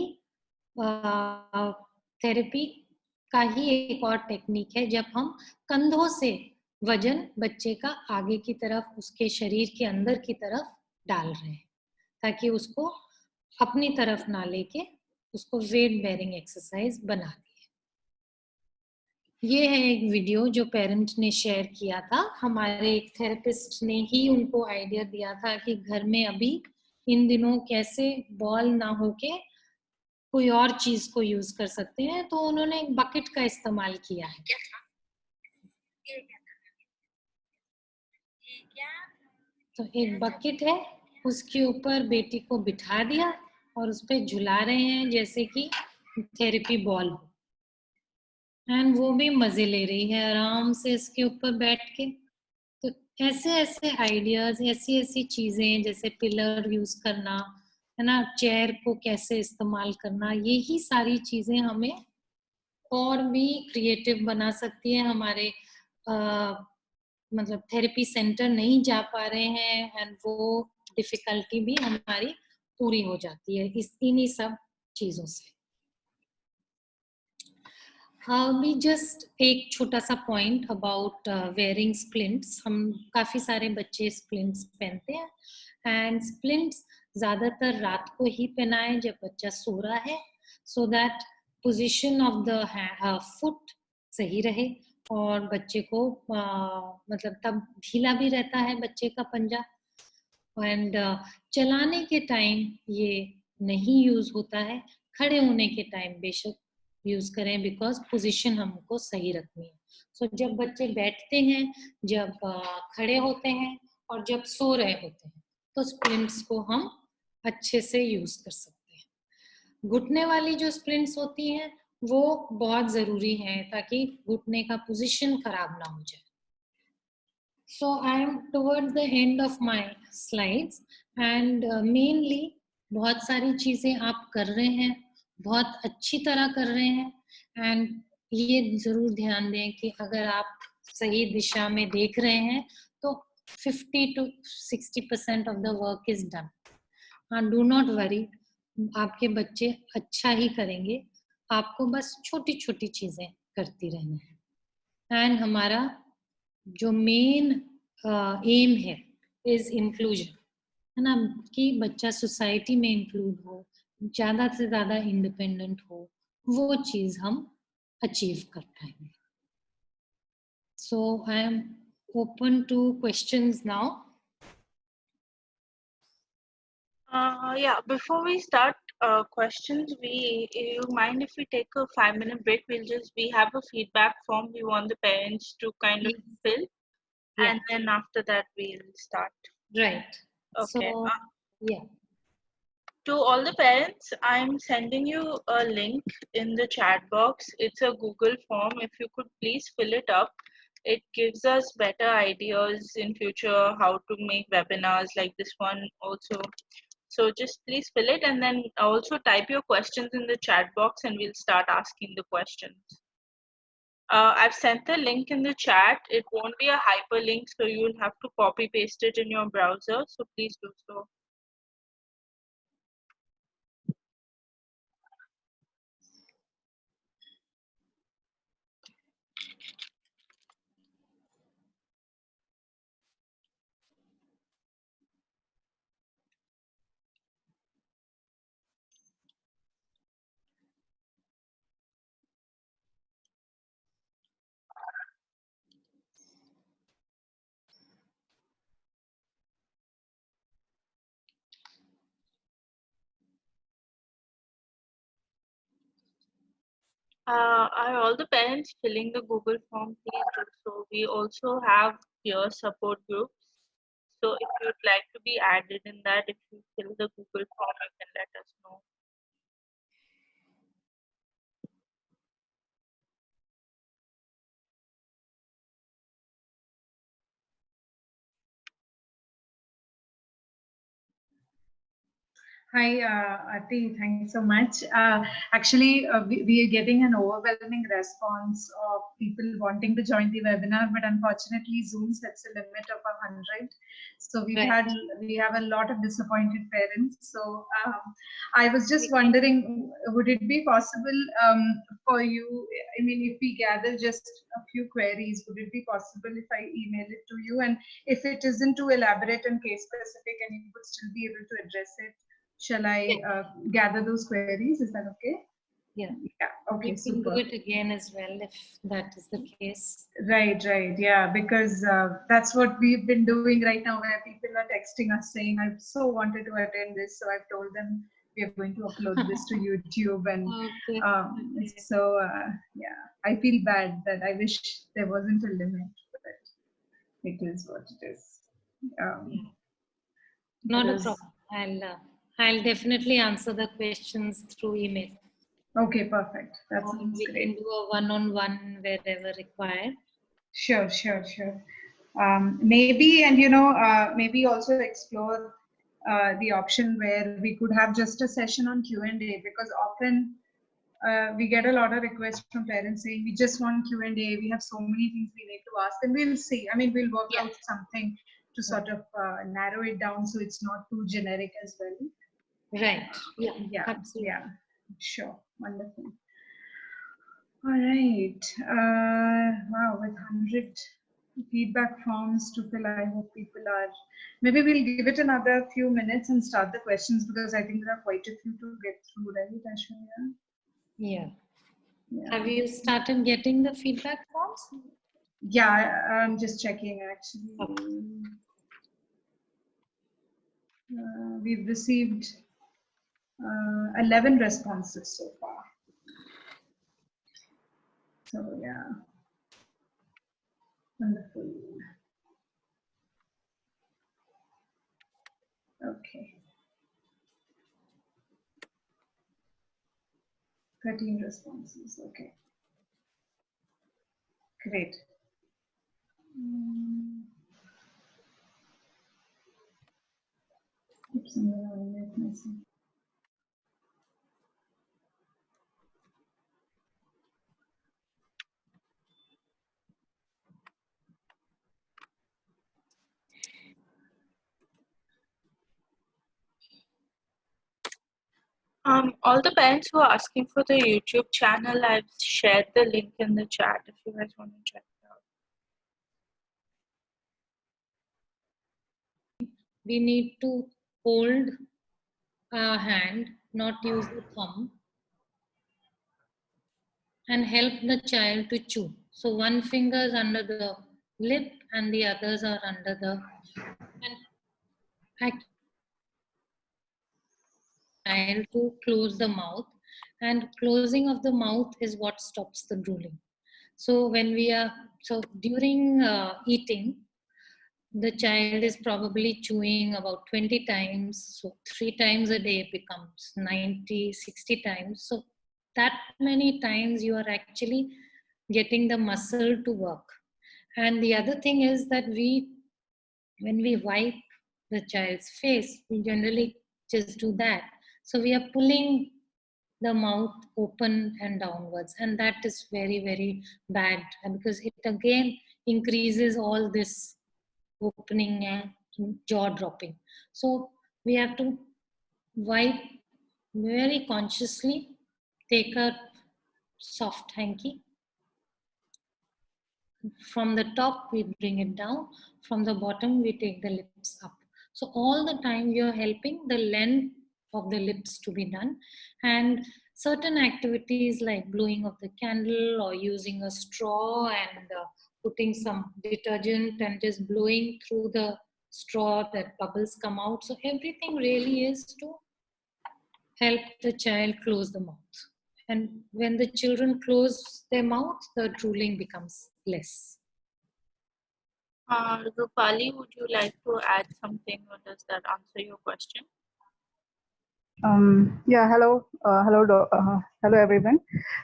थेरेपी का ही एक और टेक्निक है, जब हम कंधों से वजन बच्चे का आगे की तरफ उसके शरीर के अंदर की तरफ डाल रहे हैं, ताकि उसको अपनी तरफ ना लेके उसको वेट बेयरिंग एक्सरसाइज बना दी। ये है एक वीडियो जो पेरेंट ने शेयर किया था। हमारे एक थेरेपिस्ट ने ही उनको आइडिया दिया था कि घर में अभी इन दिनों कैसे बॉल ना होके कोई और चीज को यूज कर सकते हैं, तो उन्होंने एक बकेट का इस्तेमाल किया है। तो एक बकेट है, उसके ऊपर बेटी को बिठा दिया और उस पर झुला रहे हैं जैसे कि थेरेपी बॉल हो, एंड वो भी मजे ले रही है आराम से इसके ऊपर बैठ के। तो ऐसे ऐसे आइडियाज, ऐसी ऐसी चीजें जैसे पिलर यूज करना है ना, चेयर को कैसे इस्तेमाल करना, यही सारी चीजें हमें और भी क्रिएटिव बना सकती है। हमारे मतलब थेरेपी सेंटर नहीं जा पा रहे हैं एंड वो डिफिकल्टी भी हमारी पूरी हो जाती है इन्हीं सब चीजों से। भी जस्ट एक छोटा सा पॉइंट अबाउट वेयरिंग स्प्लिंट्स। हम काफी सारे बच्चे स्प्लिंट्स पहनते हैं एंड स्प्लिंट्स ज्यादातर रात को ही पहनाएं जब बच्चा सो रहा है, so that position of the foot सही रहे और बच्चे को मतलब तब ढीला भी रहता है बच्चे का पंजा। एंड चलाने के टाइम ये नहीं यूज होता है, खड़े होने के टाइम बेशक यूज करें, बिकॉज पोजीशन हमको सही रखनी है। सो जब बच्चे बैठते हैं, जब खड़े होते हैं और जब सो रहे होते हैं, तो स्प्लिंट्स को हम अच्छे से यूज कर सकते हैं। घुटने वाली जो स्प्लिंट्स होती हैं वो बहुत जरूरी है ताकि घुटने का पोजीशन खराब ना हो जाए। So I am towards the end of my slides and mainly बहुत सारी चीजें आप कर रहे हैं, बहुत अच्छी तरह कर रहे हैं एंड ये जरूर ध्यान दें कि अगर आप सही दिशा में देख रहे हैं तो 50 to 60% of the work is done. And do not worry, आपके बच्चे अच्छा ही करेंगे, आपको बस छोटी छोटी चीजें करती रहना है। एंड हमारा जो मेन एम है इज इंक्लूजन, है ना, कि बच्चा सोसाइटी में इंक्लूड हो, ज्यादा से ज्यादा इंडिपेंडेंट हो, वो चीज हम अचीव कर पाएंगे। So I am open to questions now. Yeah, before we start questions, you mind if we take a 5-minute break? We have a feedback form we want the parents to kind of fill, and then after that we'll start. Right. Okay. So, yeah. To all the parents, I'm sending you a link in the chat box. It's a Google form. If you could please fill it up. It gives us better ideas in future how to make webinars like this one also. So just please fill it and then also type your questions in the chat box and we'll start asking the questions. I've sent the link in the chat. It won't be a hyperlink, so you'll have to copy paste it in your browser. So please do so. Are all the parents filling the Google form? Please do so. We also have peer support groups. So if you'd like to be added in that, if you fill the Google form, you can let us know. Hi, Aarti, thanks so much. Actually, we are getting an overwhelming response of people wanting to join the webinar, but unfortunately, Zoom sets a limit of 100. So Right. we have a lot of disappointed parents. So I was just wondering, would it be possible for you? I mean, if we gather just a few queries, would it be possible if I email it to you? And if it isn't too elaborate and case specific, and you would still be able to address it, shall I gather those queries? Is that okay? Yeah. Yeah. Okay. You can do Super. it again as well if that is the case. Right. Right. Yeah. Because that's what we've been doing right now, where people are texting us saying, "I so wanted to attend this," so I've told them we are going to upload this to YouTube, and Okay. so yeah, I feel bad that I wish there wasn't a limit, but it is what it is. Not a Because problem. I'll definitely answer the questions through email. okay, perfect. That Or sounds we can great. do a one-on-one wherever required. Sure, sure, sure. Maybe, and maybe also explore the option where we could have just a session on Q&A, because often we get a lot of requests from parents saying we just want Q&A. We have so many things we need to ask, and we'll see. I mean, we'll work Yeah. out something to sort of narrow it down so it's not too generic as well. Right. Yeah. Yeah, Absolutely. yeah, sure, wonderful. All right. Wow, with 100 feedback forms to fill, I hope people are. Maybe we'll give it another few minutes and start the questions, because I think there are quite a few to get through, right, Ashwin? Yeah. Yeah. Have you started getting the feedback forms? Yeah, I'm just checking actually. Okay. We've received 11 responses so far. So yeah, wonderful. Okay. 13 responses. Okay. Great. Oops, I'm gonna unmute myself. All the parents who are asking for the YouTube channel, I've shared the link in the chat if you guys want to check it out. We need to hold our hand, not use the thumb, and help the child to chew. So one finger is under the lip and the others are under the child to close the mouth, and closing of the mouth is what stops the drooling. So when we are, so during eating, the child is probably chewing about 20 times. So 3 times a day becomes 90, 60 times. So that many times you are actually getting the muscle to work. And the other thing is that when we wipe the child's face, we generally just do that. So we are pulling the mouth open and downwards, and that is very, very bad, because it again increases all this opening and jaw dropping. So we have to wipe very consciously, take a soft hanky. From the top, we bring it down. From the bottom, we take the lips up. So all the time, you're helping the length of the lips to be done. And certain activities like blowing of the candle or using a straw and putting some detergent and just blowing through the straw, that bubbles come out. So everything really is to help the child close the mouth. And when the children close their mouth, the drooling becomes less. Rupali, would you like to add something, or does that answer your question? Yeah, hello everyone.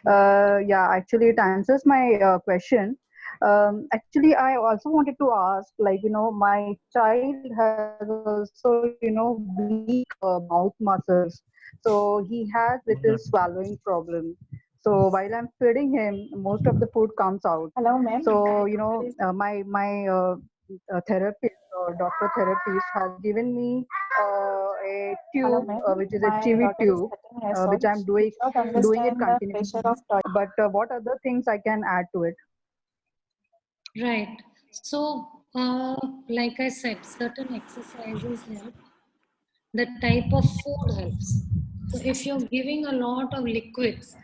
Yeah, actually it answers my question. Actually, I also wanted to ask, like, my child has also, weak mouth muscles. So he has little swallowing problem. So while I'm feeding him, most of the food comes out. Hello, ma'am. So, my therapist or doctor therapist has given me a Hello, tube, ma'am. which is a My chewy daughter is tube, 13 years which old. I'm She does not doing it understand the continuously. pressure of toilet. But what other things I can add to it? Right. So, like I said, certain exercises help. The type of food helps. So, if you're giving a lot of liquids,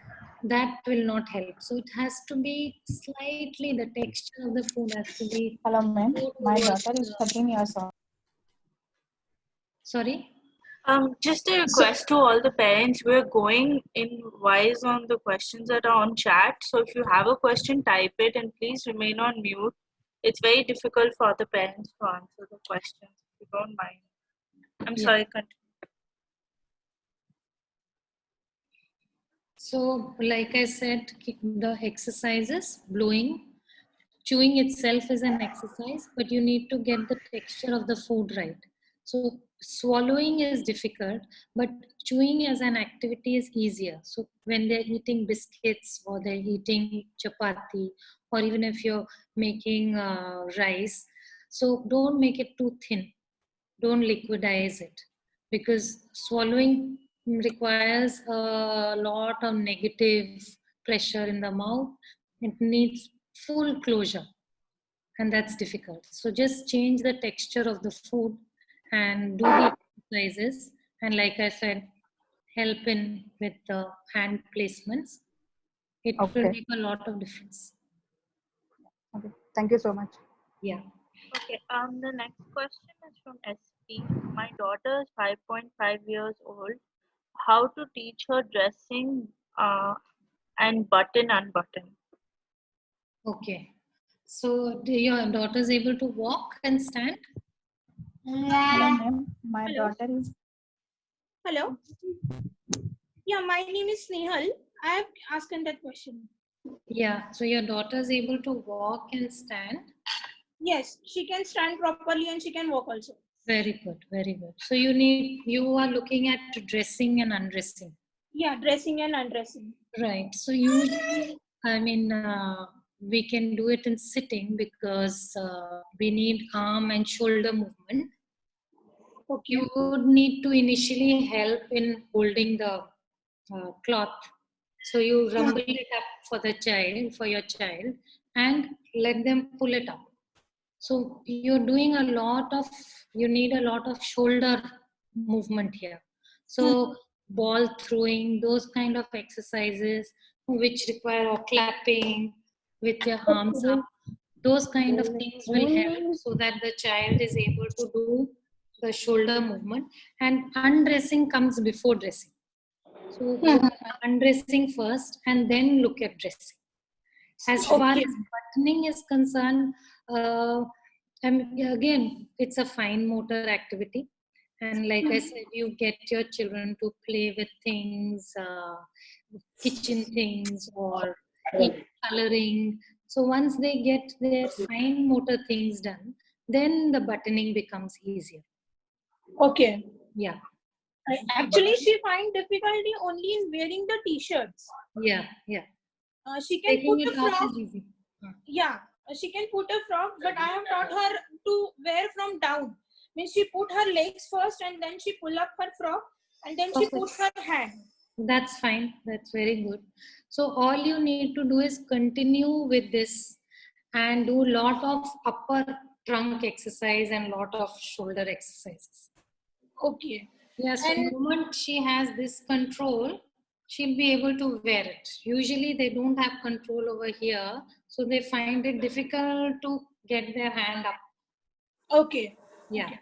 that will not help. So, it has to be slightly, the texture of the food has to be Hello, ma'am. more My towards daughter is 13 years old. sorry? Just a request to all the parents. We're going in wise on the questions that are on chat. So if you have a question, type it and please remain on mute. It's very difficult for the parents to answer the questions, if you don't mind. I'm Yeah. sorry, continue. So, like I said, the exercises, blowing, chewing itself is an exercise, but you need to get the texture of the food right. So, swallowing is difficult, but chewing as an activity is easier. So, when they're eating biscuits or they're eating chapati, or even if you're making rice, so don't make it too thin, don't liquidize it, because swallowing requires a lot of negative pressure in the mouth. It needs full closure, and that's difficult. So just change the texture of the food and do the exercises, and like I said, help in with the hand placements. It will Okay. make a lot of difference. Okay. Thank you so much. Yeah. Okay, the next question is from SP. My daughter is 5.5 years old. How to teach her dressing and button unbutton? Okay. So your daughter is able to walk and stand? Hello, ma'am. My Hello. daughter is. Hello. Yeah, my name is Snehal. I have asked that question. Yeah, so your daughter is able to walk and stand. Yes, she can stand properly and she can walk also. Very good, very good. So you are looking at dressing and undressing. Yeah, dressing and undressing. Right. So usually, I mean, we can do it in sitting because we need arm and shoulder movement. Okay. You would need to initially help in holding the cloth. So you rumble it up for your child, and let them pull it up. So you're doing you need a lot of shoulder movement here. So ball throwing, those kind of exercises which require clapping with your arms up, those kind of things will help so that the child is able to do the shoulder movement. And undressing comes before dressing. So you are undressing first and then look at dressing. As far as buttoning is concerned, again, it's a fine motor activity. And like I said, you get your children to play with things, kitchen things, or keep coloring. So once they get their fine motor things done, then the buttoning becomes easier. Okay. Yeah. Actually, she find difficulty only in wearing the t-shirts. Yeah, yeah. She can Taking put it a off frock. is easy. Yeah, she can put a frock, but I have taught her to wear from down. Means she put her legs first and then she pull up her frock and then she put her hand. That's fine. That's very good. So all you need to do is continue with this and do lot of upper trunk exercise and lot of shoulder exercises. Okay. Yes, so the moment she has this control, she'll be able to wear it. Usually they don't have control over here, so they find it difficult to get their hand up. Okay. Yeah. Okay.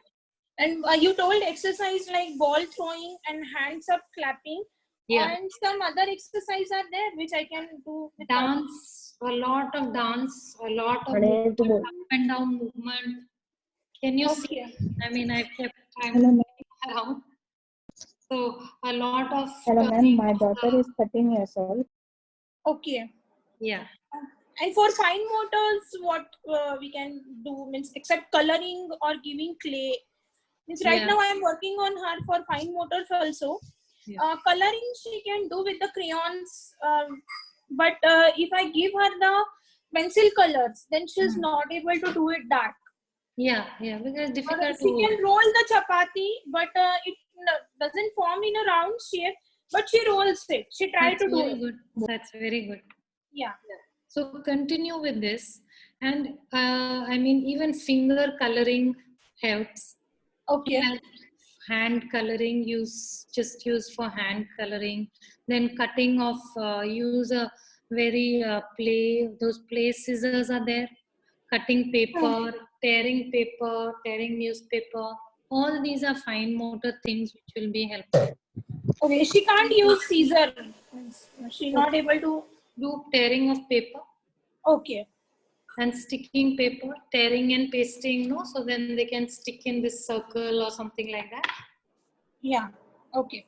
And you told exercise like ball throwing and hands up clapping. Yeah. And some other exercise are there which I can do. With dance, a lot of dance, a lot of movement, up and down movement. Can you see? I mean, I'm around. So a lot of. Hello, ma'am. My daughter is 13 years old. Okay. Yeah. And for fine motors, what we can do means except coloring or giving clay. Means right Yeah. now I am working on her for fine motors also. Yeah. Coloring she can do with the crayons, but if I give her the pencil colors, then she's not able to do it dark. Yeah, yeah, because it's Or difficult she to. can roll the chapati, but it doesn't form in a round shape. But she rolls it. She tried That's to do very it. good. That's very good. Yeah. So continue with this, and I mean even finger coloring helps. Okay. Like hand coloring, just use for hand coloring. Then cutting of use a very those play scissors are there. Cutting paper, tearing newspaper. All these are fine motor things which will be helpful. Okay. She can't use scissor. She's not able to. Do tearing of paper Okay. and sticking paper, tearing and pasting, no? So then they can stick in this circle or something like that. Yeah. Okay.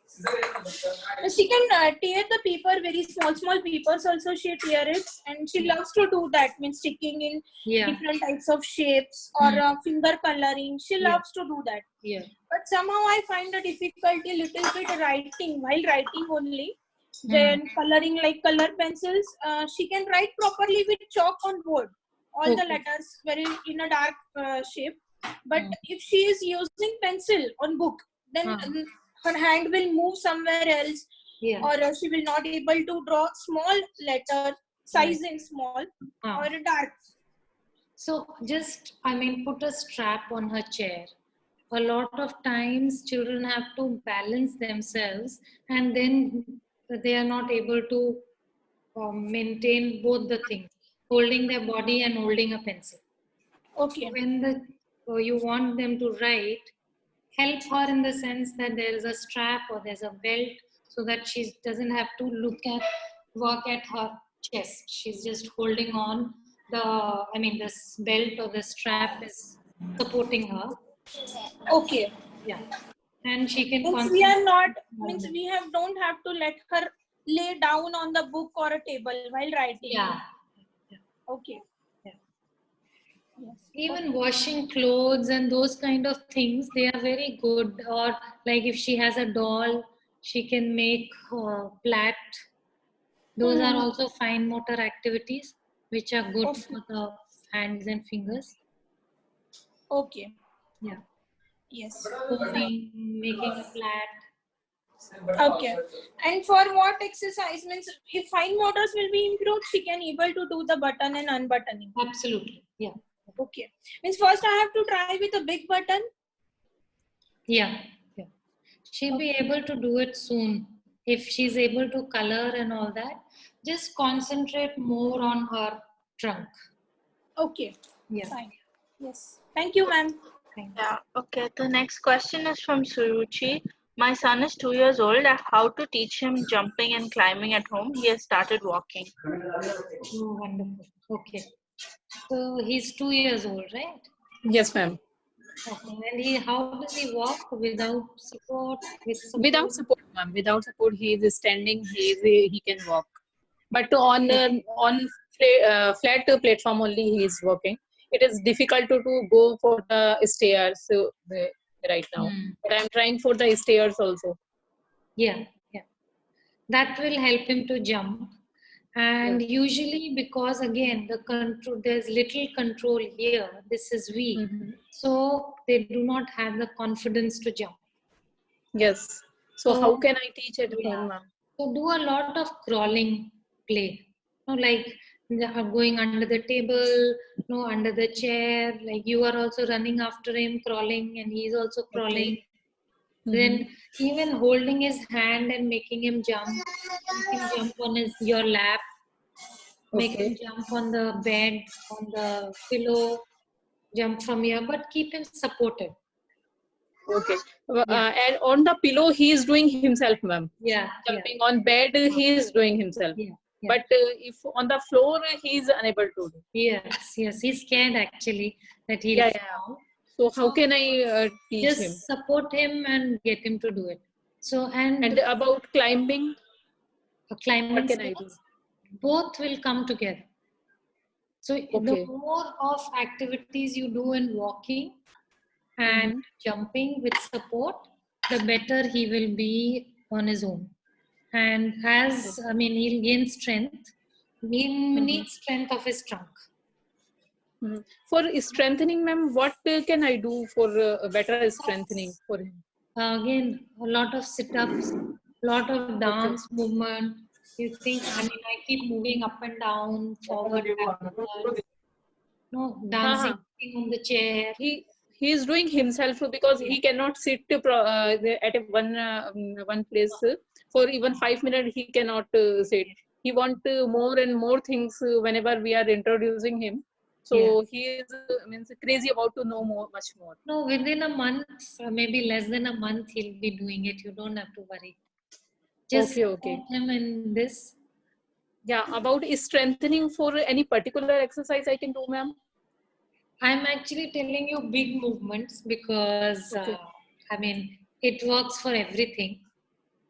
She can tear the paper, very small papers also she tear it, and she loves to do that, means sticking in Yeah. different types of shapes or finger coloring. She Yeah. loves to do that. Yeah. But somehow I find the difficulty little bit writing, while writing only. Then coloring like color pencils, she can write properly with chalk on board, all the Okay. letters very in a dark shape. But if she is using pencil on book, then her hand will move somewhere else, Yeah. or she will not able to draw small letter size in small or dark. So just, I mean, put a strap on her chair. A lot of times children have to balance themselves and then they are not able to maintain both the things, holding their body and holding a pencil. Okay. When you want them to write, help her in the sense that there is a strap or there's a belt so that she doesn't have to work at her chest. She's just holding on this belt or the strap is supporting her. Okay. Yeah. And she can Means we are not, means we don't have to let her lay down on the book or a table while writing. Yeah. Okay. Yeah. Yes. Even washing clothes and those kind of things, they are very good. Or like if she has a doll, she can make plait. Those are also fine motor activities which are good for the hands and fingers. Okay. Yeah. Yes. Combing, making a plait. Okay. And for what exercise, means if fine motors will be improved, she can able to do the button and unbuttoning. Absolutely. Yeah. Okay. Means first I have to try with a big button. Yeah. Yeah. She'll be able to do it soon. If she's able to color and all that, just concentrate more on her trunk. Okay. Yeah. Fine. Yes. Thank you, ma'am. Yeah, okay. The next question is from Suruchi. My son is 2 years old. How to teach him jumping and climbing at home? He has started walking. Oh, wonderful. Okay. So he's 2 years old, right? Yes, ma'am. Okay. And how does he walk without support? Without support, ma'am. Without support, he is standing. He can walk. But on flat platform only he is walking. It is difficult to go for the stairs right now. But I'm trying for the stairs also. Yeah, yeah. That will help him to jump. And usually because again, there's little control here. This is weak. So they do not have the confidence to jump. Yes. So how can I teach at home, ma'am? So do a lot of crawling play. Like going under the table, under the chair. Like you are also running after him, crawling, and he's also crawling. Then even holding his hand and making him jump. Make him jump on your lap. Make him jump on the bed, on the pillow. Jump from here, but keep him supported. Okay. And on the pillow, he is doing himself, ma'am. Yeah. Jumping on bed, he is doing himself. Yeah. But if on the floor, he is unable to do. Yes. He's scared actually that he'll fall. So how can I teach him? Just support him and get him to do it. So and about climbing, climbing, what can I do? Both will come together. So the Okay. more of activities you do in walking and jumping with support, the better he will be on his own. And as, I mean, he'll gain strength. He needs strength of his trunk. For strengthening, ma'am, what can I do for better strengthening for him? Again, a lot of sit-ups, lot of dance movement. You think, I mean, I keep moving up and down, forward, backwards. No, dancing on the chair. He is doing himself because he cannot sit at one place for even 5 minutes. He cannot sit. He want more and more things whenever we are introducing him. So he is means crazy about to know much more. No, within a month, maybe less than a month, he'll be doing it. You don't have to worry. Just support him in this. Yeah, about strengthening for any particular exercise I can do, ma'am? I'm actually telling you big movements because, I mean, it works for everything.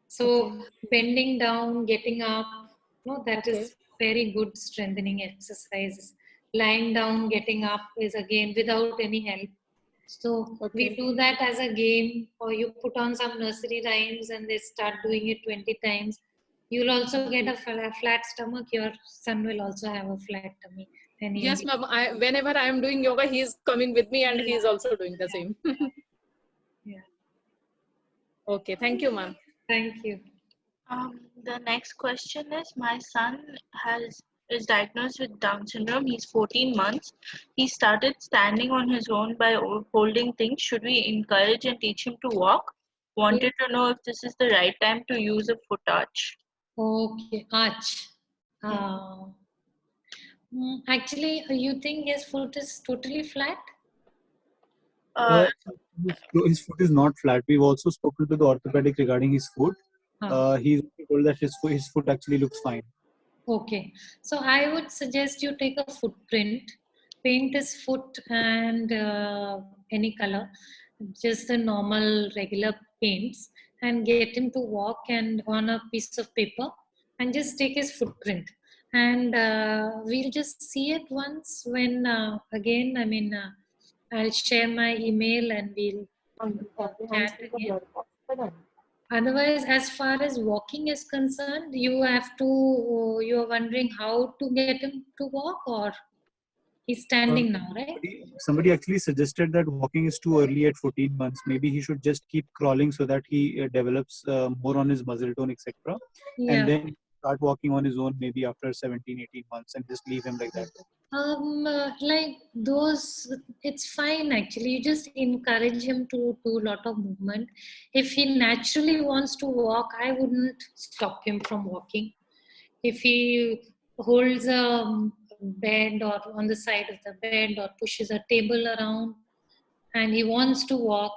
So bending down, getting up, no, that is very good strengthening exercises. Lying down, getting up is again without any help. So we do that as a game, or you put on some nursery rhymes and they start doing it 20 times. You'll also get a flat stomach. Your son will also have a flat tummy. Yes, ma'am. Whenever I am doing yoga, he is coming with me and he is also doing the same. Yeah. Okay. Thank you, ma'am. Thank you. The next question is, my son is diagnosed with Down syndrome. He's 14 months. He started standing on his own by holding things. Should we encourage and teach him to walk? Wanted to know if this is the right time to use a foot arch. Okay, arch. Actually, you think his foot is totally flat? His foot is not flat. We've also spoken to the orthopedic regarding his foot. He's told that his foot actually looks fine. Okay, so I would suggest you take a footprint, paint his foot and any color, just the normal regular paints, and get him to walk and on a piece of paper and just take his footprint. And we'll just see it once when, again, I mean, I'll share my email and we'll chat again. Otherwise, as far as walking is concerned, you are wondering how to get him to walk, or he's standing now, right? Somebody actually suggested that walking is too early at 14 months. Maybe he should just keep crawling so that he develops more on his muscle tone, etc. And then start walking on his own maybe after 17, 18 months and just leave him like that. Like those, it's fine actually. You just encourage him to do a lot of movement. If he naturally wants to walk, I wouldn't stop him from walking. If he holds a bed or on the side of the bed or pushes a table around and he wants to walk,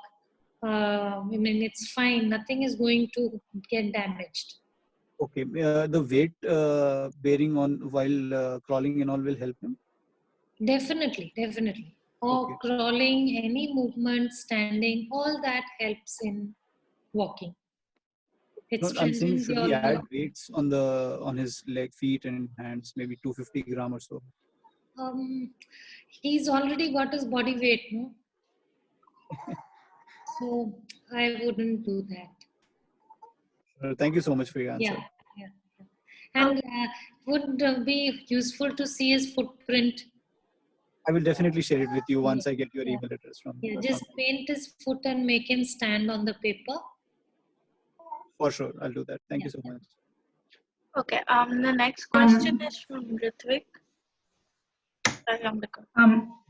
I mean, it's fine. Nothing is going to get damaged. Okay, the weight bearing on while crawling and all will help him? Definitely. Or crawling, any movement, standing, all that helps in walking. I'm saying, should he add weights on his leg, feet and hands, maybe 250 grams or so? He's already got his body weight, no? So I wouldn't do that. Thank you so much for your answer. Yeah. And would be useful to see his footprint. I will definitely share it with you once I get your email address from. Just paint his foot and make him stand on the paper. For sure, I'll do that. Thank you so much. Okay. The next question is from Ritvik.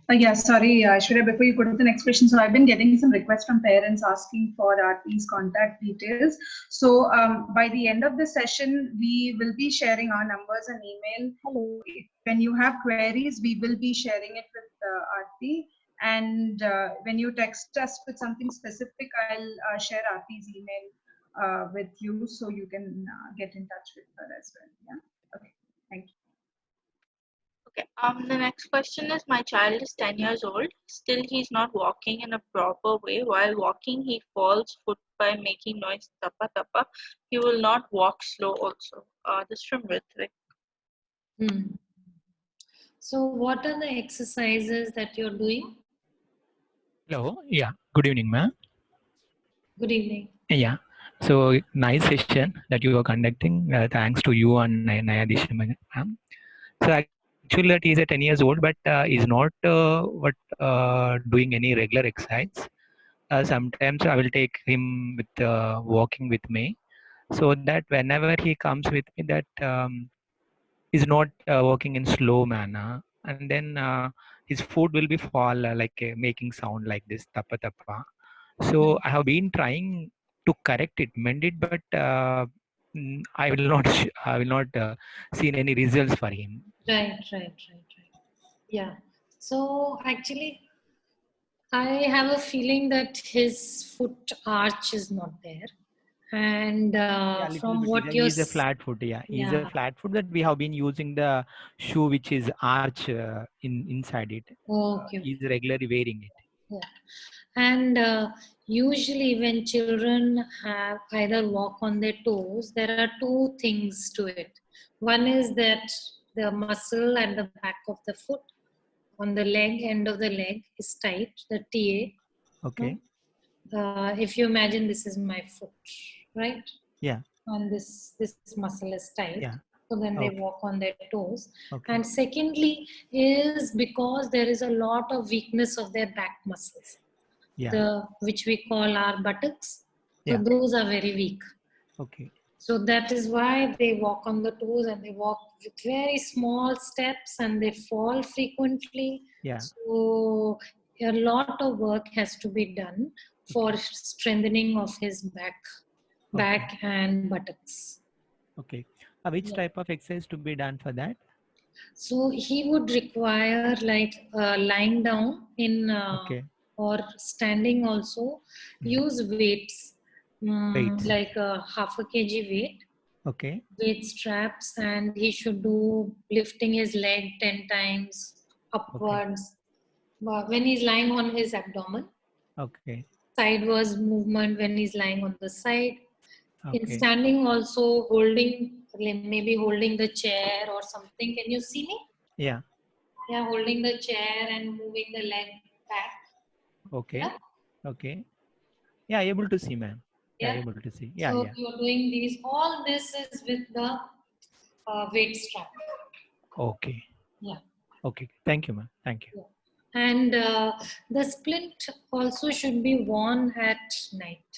Yeah, sorry, Aishwarya, before you go to the next question, so I've been getting some requests from parents asking for Aarti's contact details. So by the end of the session, we will be sharing our numbers and email. When you have queries, we will be sharing it with Aarti. And when you text us with something specific, I'll share Aarti's email with you so you can get in touch with her as well. Yeah. Okay. Thank you. Okay. The next question is, my child is 10 years old. Still, he's not walking in a proper way. While walking, he falls foot by making noise, tappa tappa. He will not walk slow also. This is from Ritvik. So what are the exercises that you're doing? Hello. Yeah. Good evening, ma'am. Good evening. Yeah. So nice session that you are conducting. Thanks to you and Nayadish, ma'am. So actually, that he's 10 years old, but is not doing any regular exercise. Sometimes I will take him with walking with me, so that whenever he comes with me, that is not walking in slow manner, and then his foot will be fall like making sound like this tapa tapa. So I have been trying to correct it, mend it, but I will not. I will not seen any results for him. Right. Yeah. So actually, I have a feeling that his foot arch is not there. And Little from bit. what you're He's a flat foot. Yeah, he's yeah. a flat foot that we have been using the shoe which is arch inside it. Okay. He's regularly wearing it. Yeah. And usually when children have either walk on their toes, there are two things to it. One is that the muscle at the back of the foot on the leg, end of the leg is tight, the TA. Okay. If you imagine this is my foot, right? Yeah. And this muscle is tight. Yeah. So then they Okay. walk on their toes. Okay. And secondly is because there is a lot of weakness of their back muscles. Yeah. Which we call our buttocks. So Yeah. those are very weak. Okay. So that is why they walk on the toes and they walk with very small steps and they fall frequently. Yeah. So a lot of work has to be done for strengthening of his back and buttocks. Okay. Which type of exercise to be done for that? So he would require like lying down in Okay. or standing also. Use weights, Weights. like a half a kg weight. Okay. Weight straps, and he should do lifting his leg 10 times upwards. When he's lying on his abdomen. Okay. Sideways movement when he's lying on the side. In Okay. standing also maybe holding the chair or something. Can you see me? Yeah. Yeah, holding the chair and moving the leg back. Okay. Yeah? Okay. Yeah, able to see, ma'am. Yeah, Yeah. able to see. Yeah, So yeah. you're doing these. All this is with the weight strap. Okay. Yeah. Okay. Thank you, ma'am. Thank you. And the splint also should be worn at night.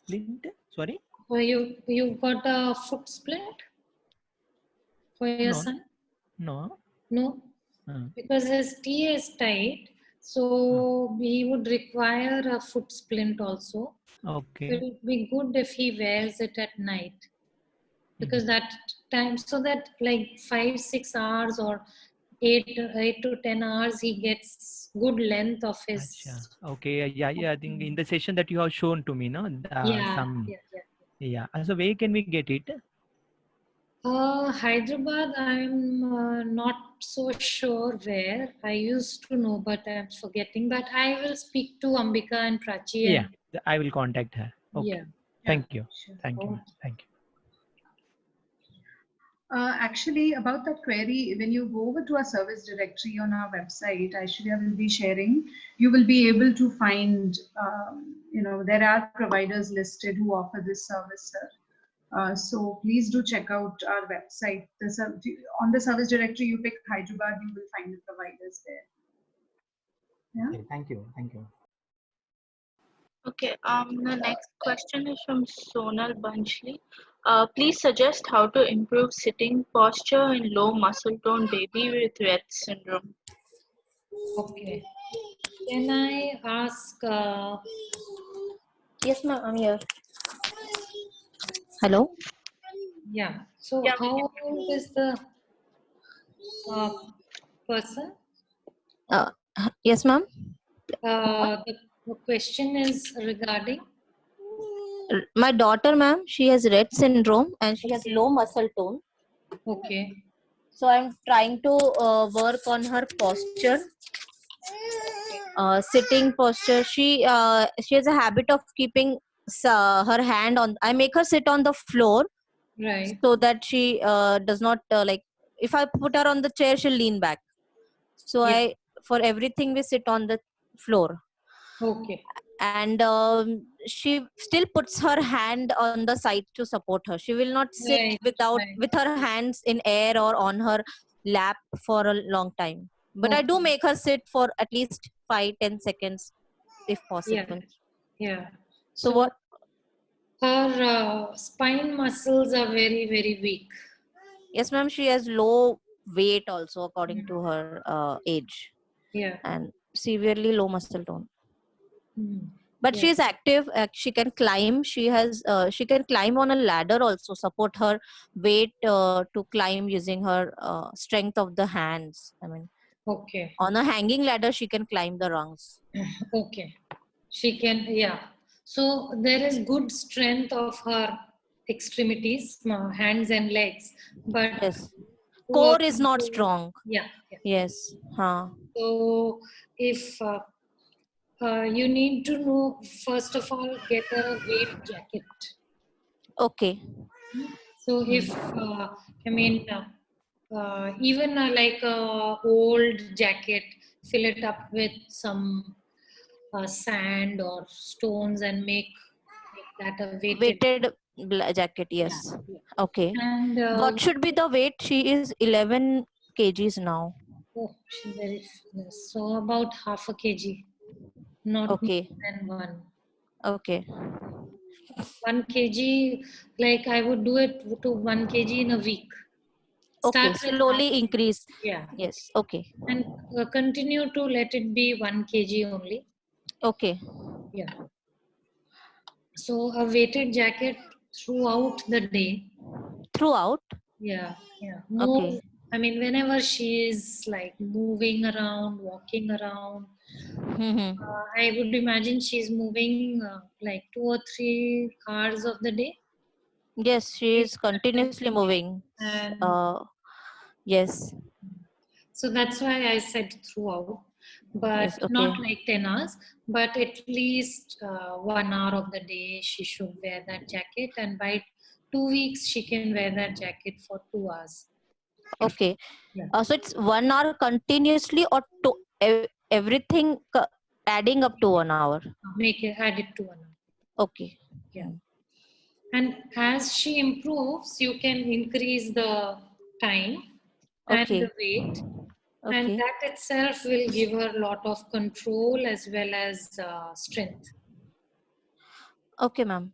Splint? Sorry? So you've got a foot splint for your No. son? No. No? Because his TA is tight, so he would require a foot splint also. Okay. It would be good if he wears it at night, because that time, so that like 5-6 hours or 8 to 10 hours, he gets good length of his. Okay. Yeah. I think in the session that you have shown to me, no? Yeah. So where can we get it? Hyderabad, I'm not so sure where. I used to know, but I'm forgetting. But I will speak to Ambika and Prachi. Yeah, I will contact her. Okay. Yeah. Thank you. Sure. Thank you. Thank you. Actually, about that query, when you go over to our service directory on our website, actually I will be sharing, you will be able to find, there are providers listed who offer this service, sir. So please do check out our website. On the service directory, you pick Hyderabad, you will find the providers there. Yeah. Okay, thank you. Thank you. Okay, the next question is from Sonal Banchli. Please suggest how to improve sitting posture in low muscle tone baby with Rett syndrome. Okay. Can I ask? Yes, ma'am, I'm here. Hello? Yeah. So how old is the person? Yes, ma'am. The question is regarding? My daughter, ma'am, she has Rett syndrome and she has low muscle tone. Okay. So I'm trying to work on her posture, sitting posture. She has a habit of keeping her hand on. I make her sit on the floor, right, so that she does not if I put her on the chair, she'll lean back. So Yeah. for everything we sit on the floor. Okay. And she still puts her hand on the side to support her. She will not sit Right. without Right. with her hands in air or on her lap for a long time. But I do Okay. make her sit for at least 5-10 seconds if Yeah. possible. Yeah. So So what? her spine muscles are very, very weak. Yes, ma'am. She has low weight also according to her age, Yeah. and severely low muscle tone. Mm. But Yeah. she is active. She can climb. She can climb on a ladder also. Support her weight to climb using her strength of the hands. I mean, Okay. on a hanging ladder, she can climb the rungs. Okay. She can, yeah. So there is good strength of her extremities, hands and legs, but Yes. to Core is also not do, strong. yeah, yeah. Yes. Huh. So if you need to know, first of all, get a weight jacket. Okay. So if I mean even like a old jacket, fill it up with some sand or stones and make that a weighted. Weighted jacket. Yes. Yeah. Okay. And What should be the weight? She is 11 kgs now. oh, she's very fitness. So about half a kg, not more Okay. than one. Okay. 1 kg, like I would do it to 1 kg in a week. Okay. Start with half Slowly kg. increase. Yeah. Yes. Okay. And continue to let it be 1 kg only. Okay. Yeah. So a weighted jacket throughout the day. Throughout. Yeah. Yeah. Okay. Move. I mean, whenever she is like moving around, walking around, Mm-hmm. I would imagine she's moving like 2 or 3 hours of the day. Yes, she is continuously moving. And Yes. so that's why I said throughout, but Yes. Okay. not like 10 hours, but at least 1 hour of the day she should wear that jacket. And by 2 weeks, she can wear that jacket for 2 hours. Okay. Yeah. So it's 1 hour continuously, or everything adding up to 1 hour. Make it, add it to 1 hour. Okay. Yeah. And as she improves, you can increase the time and Okay. the weight. And Okay. that itself will give her a lot of control as well as strength. Okay, ma'am.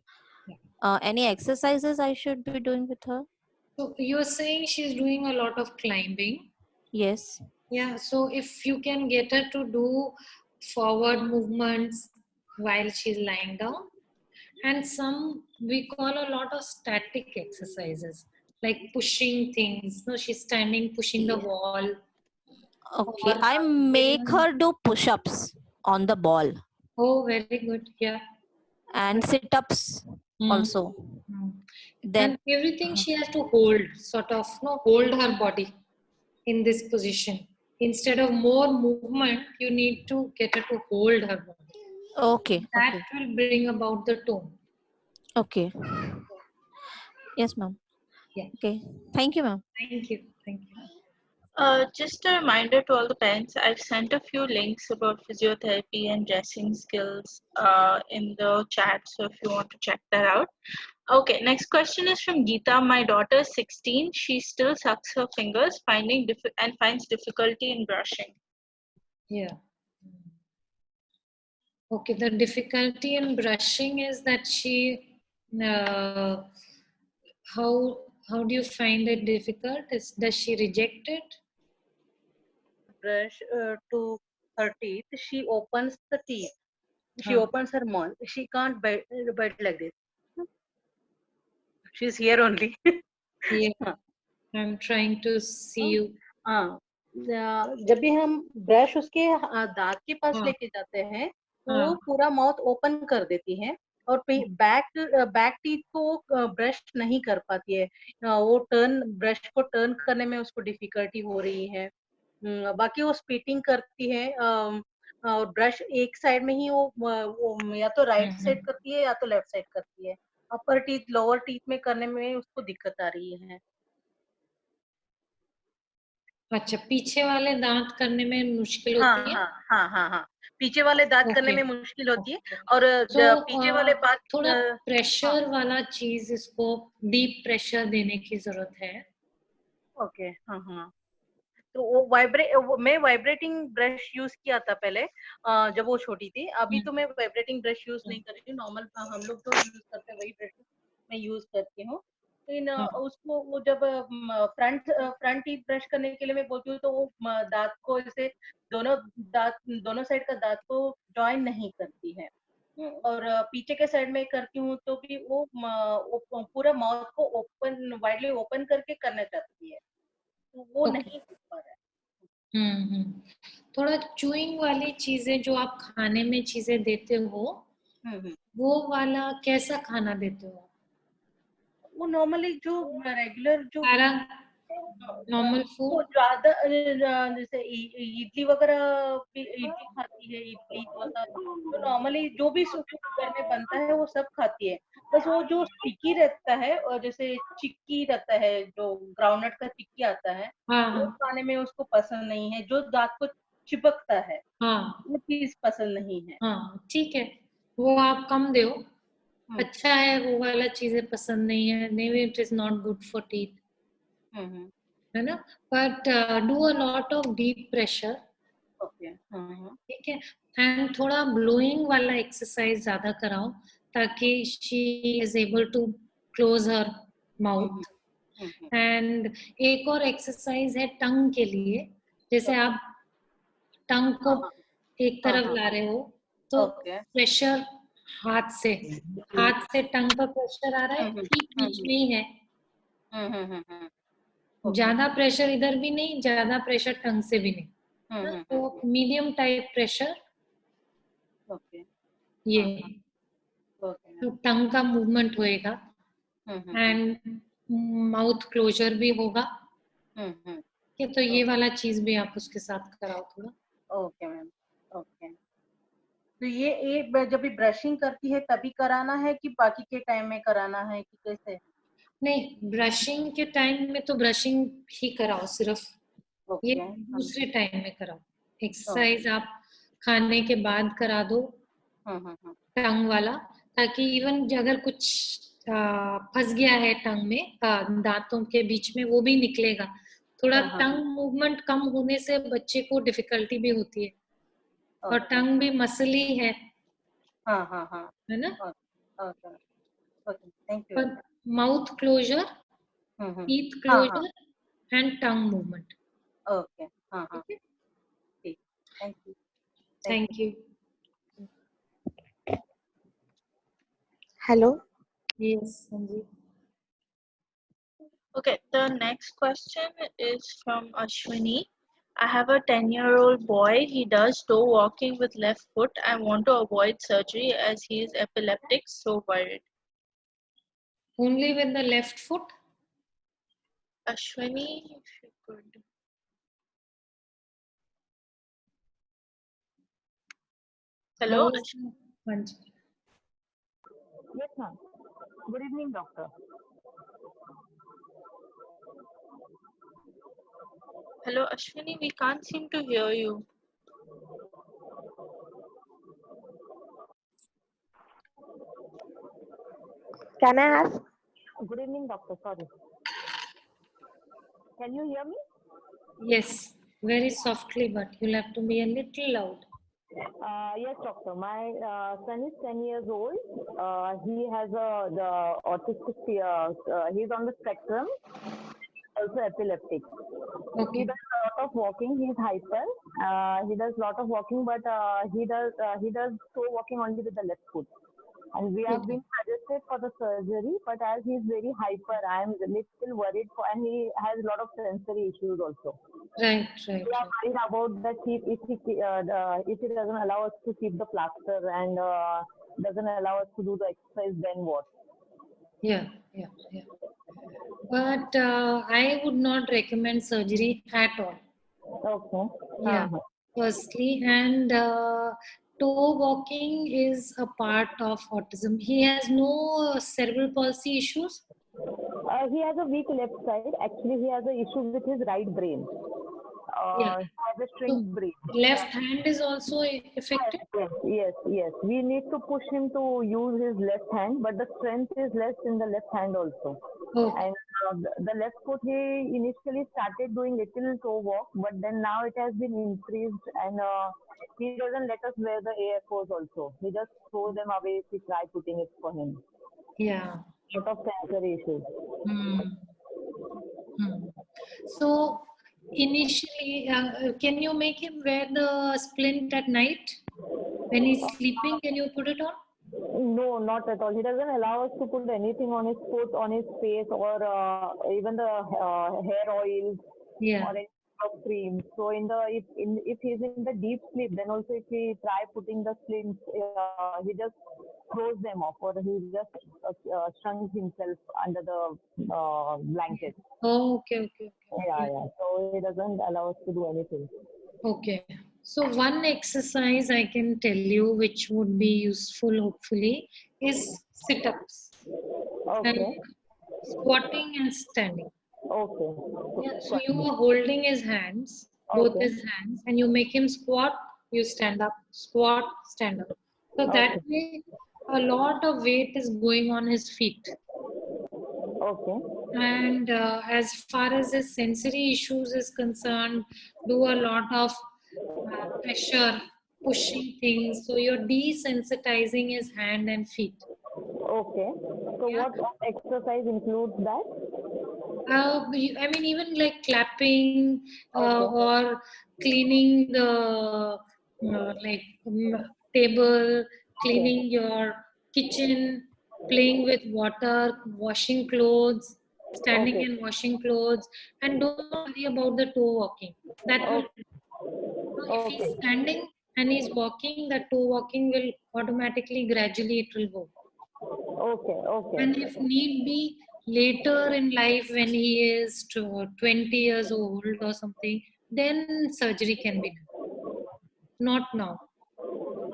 Any exercises I should be doing with her? So you're saying she's doing a lot of climbing. Yes. Yeah. So if you can get her to do forward movements while she's lying down, and some we call a lot of static exercises like pushing things. No, she's standing, pushing the wall. Okay. Or I make getting. her do push-ups on the ball Oh, very good. Yeah. and sit-ups also. Then And everything she has to hold, sort of, no, hold her body in this position. Instead of more movement, you need to get her to hold her body. okay. That Okay. will bring about the tone. Okay. Yes, ma'am. Yeah. Okay. Thank you, ma'am. Thank you. Thank you. Just a reminder to all the parents, I've sent a few links about physiotherapy and dressing skills in the chat. So if you want to check that out. Okay, next question is from Geeta. My daughter is 16. She still sucks her fingers, finds difficulty in brushing. Yeah. Okay, the difficulty in brushing is that she, how do you find it difficult? Does she reject it? Brush to her teeth, she opens the teeth. She Huh. opens her mouth. She can't bite like this. She's here only. Yeah. I'm trying to see you. हाँ जब भी हम brush उसके दांत के पास हाँ. लेके जाते हैं तो हाँ. वो पूरा माउथ ओपन कर देती है और बैक टीथ को ब्रश नहीं कर पाती है. वो ब्रश को टर्न करने में उसको डिफिकल्टी हो रही है. बाकी वो स्पीटिंग करती है और ब्रश एक साइड में ही वो या तो राइट साइड करती है या तो लेफ्ट साइड करती है. अपर टीथ लोअर टीथ में करने में उसको दिक्कत आ रही है. अच्छा, पीछे वाले दांत करने में मुश्किल हाँ होती है? हाँ हाँ हाँ हाँ, पीछे वाले दांत करने ओके में मुश्किल होती है। ओके। और तो पीछे वाले बात थोड़ा हाँ प्रेशर वाला चीज, इसको डीप प्रेशर देने की जरूरत है। ओके हाँ हाँ। तो वो मैं वाइब्रेटिंग ब्रश यूज किया था पहले, जब वो छोटी थी। अभी तो मैं वाइब्रेटिंग ब्रश यूज नहीं कर रही हूँ, नॉर्मल हम लोग तो यूज करते हैं वही ब्रश मैं यूज करती हूँ। लेकिन उसको वो जब फ्रंट टीथ ब्रश करने के लिए मैं बोलती हूँ तो वो दांत को ऐसे दोनों साइड का दांत को जॉइन नहीं करती है। और पीछे के साइड में करती हूँ तो भी वो पूरा माउथ को ओपन वाइडली ओपन करके करना चाहती है, तो वो ओके। नहीं हो पा रहा है। थोड़ा चूइंग वाली चीजें जो आप खाने में चीजें देते हो, वो वाला कैसा खाना देते हो? वो नॉर्मली जो रेगुलर जो सारा नॉर्मल वो फूड? ज्यादा जैसे इडली वगैरह भी, इडली खाती है, इडली डोसा, तो नॉर्मली जो भी घर में बनता है वो सब खाती है। बस वो जो स्टिकी रहता है, और जैसे चिक्की रहता है, जो ग्राउंडनट का चिक्की आता है, वो हाँ खाने में उसको पसंद नहीं है। जो दांत को चिपकता है हाँ वो चीज पसंद नहीं है। हाँ, ठीक है, वो आप कम दो। अच्छा है, वो वाला चीजें पसंद नहीं है, maybe it is not good for teeth, है ना? But do a lot of deep pressure, okay ठीक है? एंड थोड़ा ब्लोइंग वाला एक्सरसाइज ज्यादा कराओ, ताकि she is able to close her mouth. And एक और एक्सरसाइज है टंग के लिए, जैसे आप टंग को एक तरफ ला रहे हो तो प्रेशर हाथ से टंग पर प्रेशर आ रहा है, ठीक बीच में ही है। ज्यादा प्रेशर इधर भी नहीं, ज्यादा प्रेशर टंग से भी नहीं, तो मीडियम टाइप प्रेशर, ये तो टंग का मूवमेंट होएगा एंड माउथ क्लोजर भी होगा। ठीक है, तो ये वाला चीज भी आप उसके साथ कराओ थोड़ा। Okay ma'am, okay. तो ये जब भी ब्रशिंग करती है तभी कराना है कि बाकी के टाइम में कराना है कि कैसे? नहीं, ब्रशिंग के टाइम में तो ब्रशिंग ही कराओ सिर्फ, ये दूसरे टाइम में कराओ। एक्सरसाइज आप खाने के बाद करा दो टंग वाला, ताकि इवन अगर कुछ फंस गया है टंग में, दांतों के बीच में, वो भी निकलेगा। थोड़ा टंग मूवमेंट कम होने से बच्चे को डिफिकल्टी भी होती है, और टंग भी मसली है, है ना? Thank you. पर mouth closure, teeth closure and tongue movement. Okay ठीक, thank you. Thank you. Hello. Yes, Sanjeev. Okay, the next question is from Ashwini. I have a 10-year-old boy. He does toe walking with left foot. I want to avoid surgery as he is epileptic, so worried. Only with the left foot? Ashwini, if you could. Hello? Yes, ma'am. Good evening, doctor. Hello, Ashwini, we can't seem to hear you. Can I ask? Good evening, doctor. Sorry. Can you hear me? Yes, very softly, but you'll have to be a little loud. Yes, doctor. My son is 10 years old. He has the autistic, he's on the spectrum, also epileptic. Okay. He does a lot of walking. He's hyper. He does a lot of walking, but he does toe walking only with the left foot. And we have been suggested for the surgery, but as he's very hyper, I'm a little worried for, and he has a lot of sensory issues also. Right. We are worried about that if he doesn't allow us to keep the plaster and doesn't allow us to do the exercise, then what? Yeah. But I would not recommend surgery at all. Okay. Yeah. Firstly, and toe walking is a part of autism. He has no cerebral palsy issues? He has a weak left side. Actually, he has an issue with his right brain. has a shrink breed. Left hand is also affected? Yes. We need to push him to use his left hand, but the strength is less in the left hand also. Okay. And the left foot, he initially started doing little toe walk, but then now it has been increased, and he doesn't let us wear the AFOs also. He just throw them away if we try putting it for him. Yeah. Lot of sensory issues. So initially, can you make him wear the splint at night? When he's sleeping, can you put it on? No, not at all. He doesn't allow us to put anything on his foot, on his face, or even the hair oils Yeah. or any sort of cream. So if he's in the deep sleep, then also if we try putting the splints, he just throws them off, or he just shrunk himself under the blanket. Oh, okay. Yeah. So he doesn't allow us to do anything. Okay. So one exercise I can tell you, which would be useful hopefully, is sit-ups. Okay. And squatting and standing. Okay. Yeah, so you are holding his hands, both his hands, and you make him squat, you stand up, squat, stand up. So that way, a lot of weight is going on his feet. Okay. And as far as his sensory issues is concerned, do a lot of pressure, pushing things. So you're desensitizing his hand and feet. Okay. So what exercise includes that? I mean, even like clapping or cleaning the table, cleaning your kitchen, playing with water, washing clothes, standing and washing clothes, and don't worry about the toe walking. That will. If he's standing and he's walking, the toe walking will automatically, gradually, it will go. Okay. And if need be, later in life when he is 20 years old or something, then surgery can be done. Not now.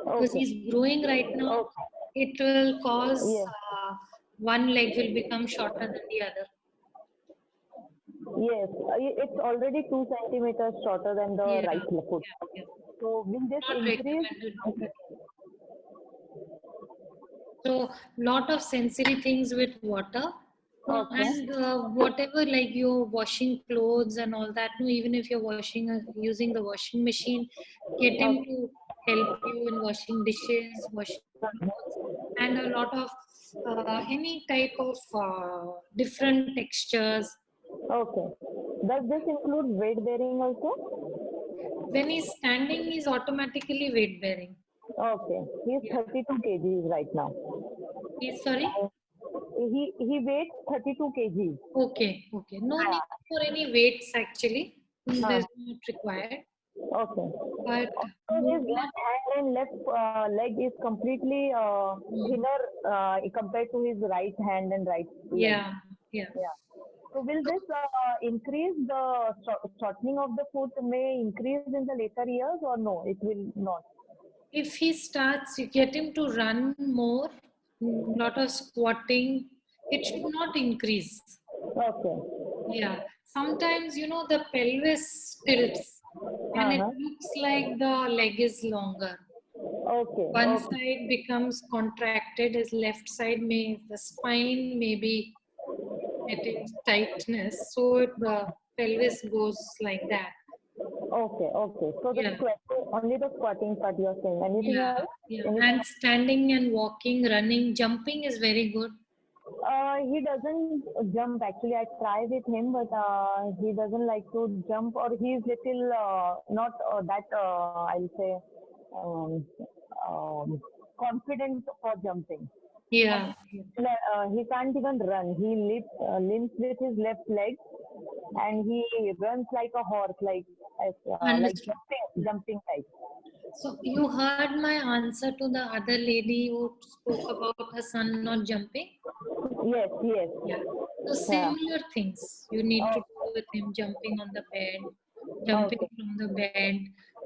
Because he's growing right now, it will cause one leg will become shorter than the other. Yes, it's already 2 centimeters shorter than the right foot. So will this increase? So lot of sensory things with water. And whatever, like you're washing clothes and all that, no, even if you're using the washing machine, get him to help you in washing dishes, washing clothes, and a lot of any type of different textures. Okay. Does this include weight bearing also? When he's standing, he's automatically weight bearing. Okay. He's 32 kgs right now. He's sorry? He weighs 32 kgs. Okay. No need for any weights actually. There's not required. Okay. But his left hand and left leg is completely thinner compared to his right hand and right leg. Yeah. So will this increase the shortening of the foot may increase in the later years, or no, it will not? If he starts, you get him to run more, lot of squatting, it should not increase. Okay. Yeah. Sometimes, the pelvis tilts and it looks like the leg is longer. Okay. One side becomes contracted, his left side the spine may be getting tightness, so the pelvis goes like that. Okay. So the squatting, only the squatting part you are saying. Anything else? And standing and walking, running, jumping is very good. He doesn't jump actually. I try with him, but he doesn't like to jump, or he's little not that I'll say confident for jumping. Yeah. He can't even run. He limps with his left leg, and he runs like a horse, like jumping type. So you heard my answer to the other lady who spoke about her son not jumping? Yes. Yeah. So similar things you need to do with him, jumping on the bed, jumping from the bed,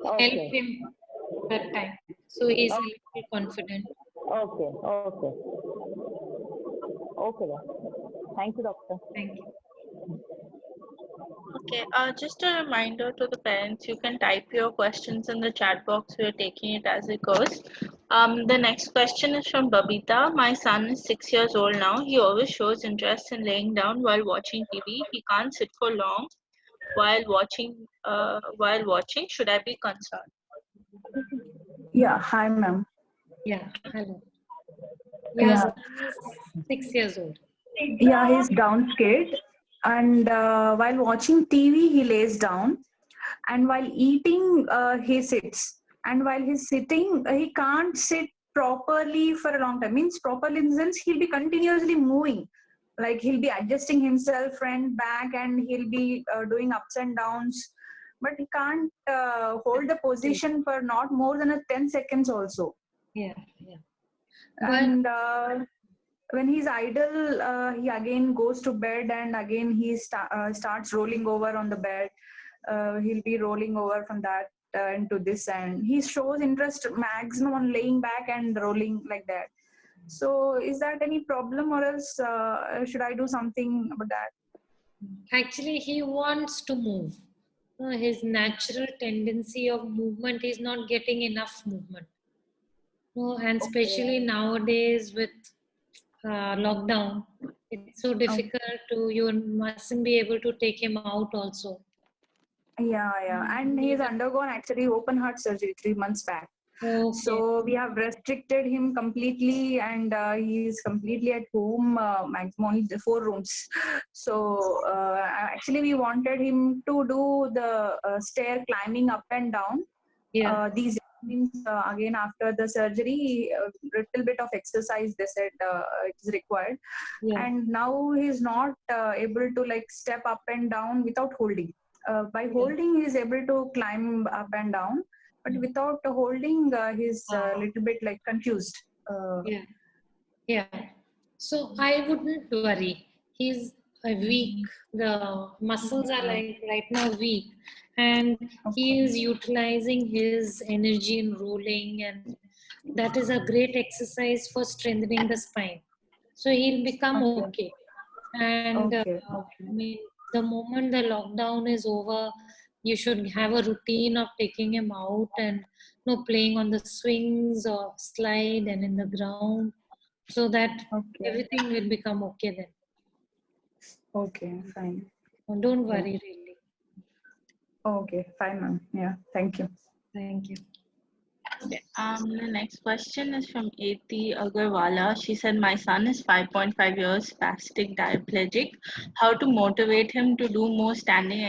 help him that time. So he's a little confident. Okay. Then. Thank you, doctor. Thank you. Okay, just a reminder to the parents, you can type your questions in the chat box. We're taking it as it goes. The next question is from Babita. My son is 6 years old now. He always shows interest in laying down while watching TV. He can't sit for long while watching. Should I be concerned? Yeah, hi, ma'am. Yeah, hello. Your Yeah, son is 6 years old. yeah, he's downscared, and while watching TV, he lays down, and while eating, he sits, and while he's sitting, he can't sit properly for a long time. Means properly in the sense he'll be continuously moving, like he'll be adjusting himself front, back, and he'll be doing ups and downs, but he can't hold the position for not more than 10 seconds also. Yeah, yeah. And when he's idle, he again goes to bed, and again he starts rolling over on the bed. He'll be rolling over from that into this, and he shows interest maximum on laying back and rolling like that. So is that any problem, or else should I do something about that? Actually, he wants to move. His natural tendency of movement is not getting enough movement. And especially nowadays with lockdown, it's so difficult to, you mustn't be able to take him out also. Yeah, and he's undergone actually open heart surgery 3 months back. Okay. So we have restricted him completely, and he's completely at home, maximum only 4 rooms. So actually we wanted him to do the stair climbing up and down. Yeah. These means again after the surgery, a little bit of exercise they said it is required. Yeah. And now he's not able to like step up and down without holding. By holding, he is able to climb up and down, but without holding, he's a little bit like confused. Yeah. So I wouldn't worry. He's weak. The muscles are like right now weak, and he is utilizing his energy in rolling, and that is a great exercise for strengthening the spine. So he'll become okay. And I mean, the moment the lockdown is over, you should have a routine of taking him out and playing on the swings or slide and in the ground, so that everything will become okay then. Okay, fine. Don't worry, really. Okay, fine, ma'am. Yeah, thank you. Thank you. Okay. The next question is from Eti Agarwala. She said, my son is 5.5 years, spastic diaplegic. How to motivate him to do more standing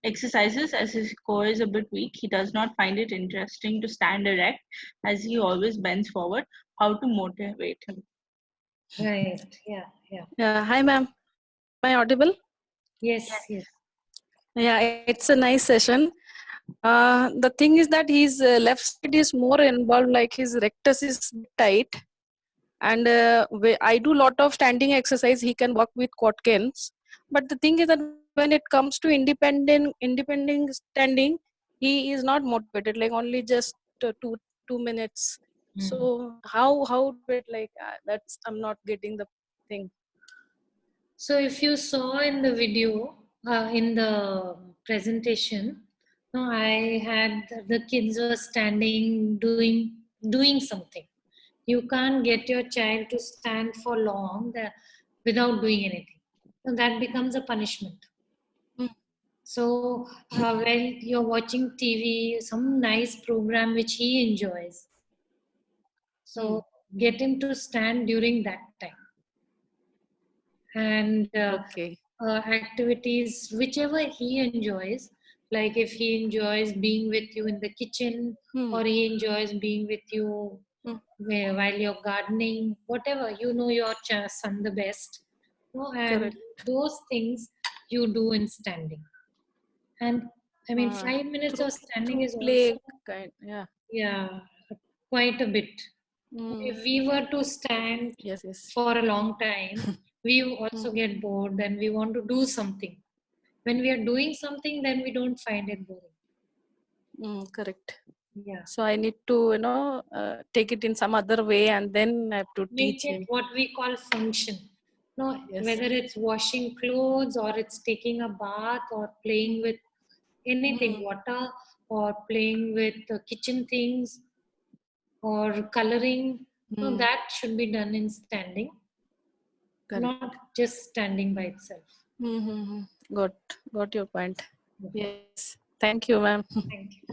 exercises as his core is a bit weak. He does not find it interesting to stand erect as he always bends forward. How to motivate him? Right. Yeah. Yeah. Hi, ma'am. Am I audible? Yes. Yeah, it's a nice session. The thing is that his left side is more involved, like his rectus is tight, and I do lot of standing exercise. He can walk with quad canes, but the thing is that when it comes to independent standing, he is not motivated. Like only just 2 minutes. So how do it like that's I'm not getting the thing. So if you saw in the video, in the presentation, I had the kids were standing doing something. You can't get your child to stand for long without doing anything. So that becomes a punishment. So when you're watching TV, some nice program which he enjoys, so get him to stand during that time. And activities whichever he enjoys, like if he enjoys being with you in the kitchen, or he enjoys being with you while you're gardening, whatever, your son the best, and those things you do in standing. And I mean 5 minutes of standing is also quite a bit. If we were to stand for a long time, we also get bored, then we want to do something. When we are doing something, then we don't find it boring. Correct. Yeah. So I need to take it in some other way, and then I have to Make teach it him. what we call function. No, Yes. whether it's washing clothes or it's taking a bath or playing with anything, water, or playing with kitchen things or coloring. No, that should be done in standing, Correct. not just standing by itself. Got your point. Yes. Thank you, ma'am. Thank you.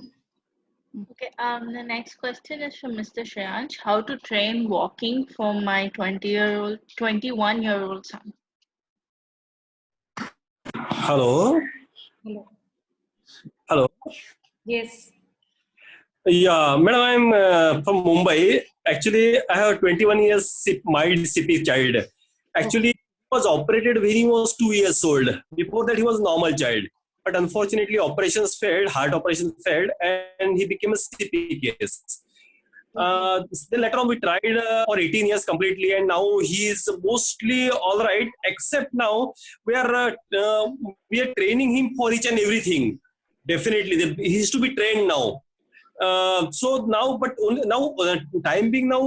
Okay, the next question is from Mr. Shreyansh. How to train walking for my 21-year-old son? Hello. Hello. Hello. Yes. Yeah, madam, I'm from Mumbai. Actually, I have 21 years mild CP child. Actually, he was operated when he was 2 years old. Before that, he was normal child. But unfortunately, operations failed, heart operations failed, and he became a CP case. Then later on, we tried for 18 years completely, and now he is mostly all right. Except now, we are training him for each and everything. Definitely, he is to be trained now. So now, but only now, time being now,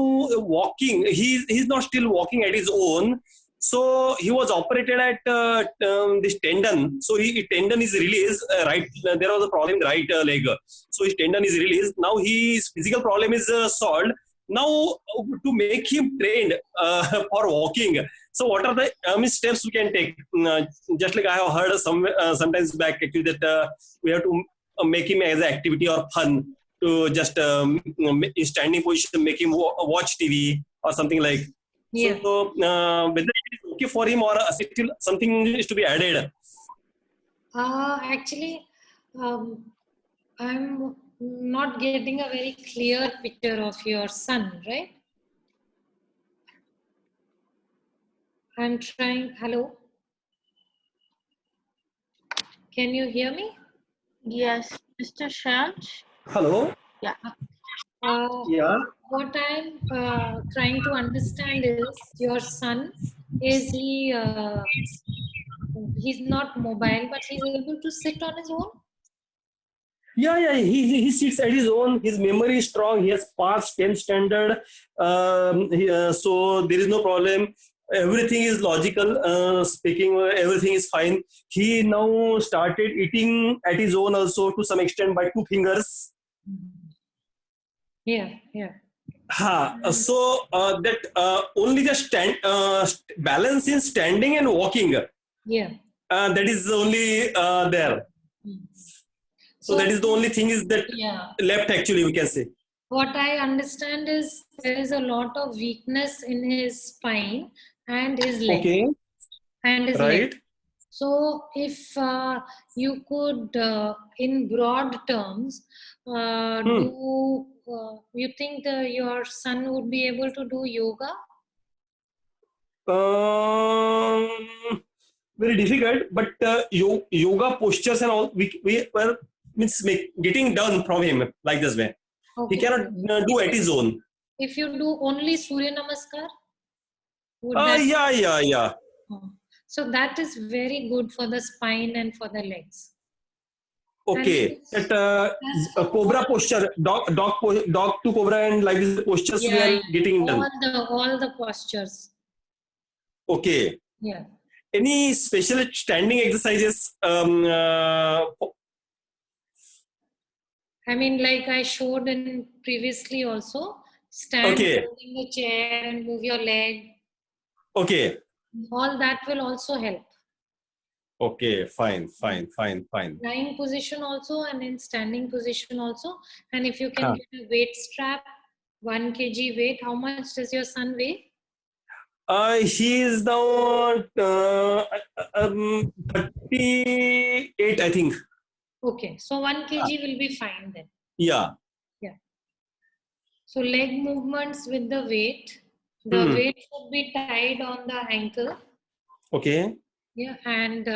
walking. He's not still walking at his own. So he was operated at this tendon. So his tendon is released. Right, there was a problem in the right leg. So his tendon is released. Now his physical problem is solved. Now to make him trained for walking. So what are the steps we can take? Just like I have heard sometimes back actually that we have to make him as an activity or fun to just in standing position make him watch TV or something like. Yeah. So whether it is okay for him or still something is to be added. Actually, I'm not getting a very clear picture of your son, right? I'm trying. Hello? Can you hear me? Yes, Mr. Shreyansh. Hello. Yeah. Yeah. What I'm trying to understand is your son, is he, he's not mobile, but he's able to sit on his own? Yeah, he sits at his own. His memory is strong. He has passed 10th standard. So there is no problem. Everything is logical. Speaking, everything is fine. He now started eating at his own also to some extent by 2 fingers. Yeah. So that only the balance in standing and walking. Yeah. That is only there. So that is the only thing is that left actually we can say. What I understand is there is a lot of weakness in his spine and his leg. Okay. And his Right. leg. So if you could, in broad terms, you think your son would be able to do yoga? Very difficult, but yoga postures and all we were getting done from him like this way. Okay. He cannot do at his own. If you do only Surya Namaskar? Yeah. So that is very good for the spine and for the legs. Okay. That cobra posture, dog to cobra and like this postures we are getting done. All the postures. Okay. Yeah. Any special standing exercises? I mean, like I showed in previously also, stand holding the chair and move your leg. Okay. All that will also help. Okay, fine. Lying position also and in standing position also. And if you can get a weight strap, 1 kg weight, how much does your son weigh? He is now 38, I think. Okay, so 1 kg will be fine then. Yeah. So leg movements with the weight. The weight should be tied on the ankle. Okay. Yeah, and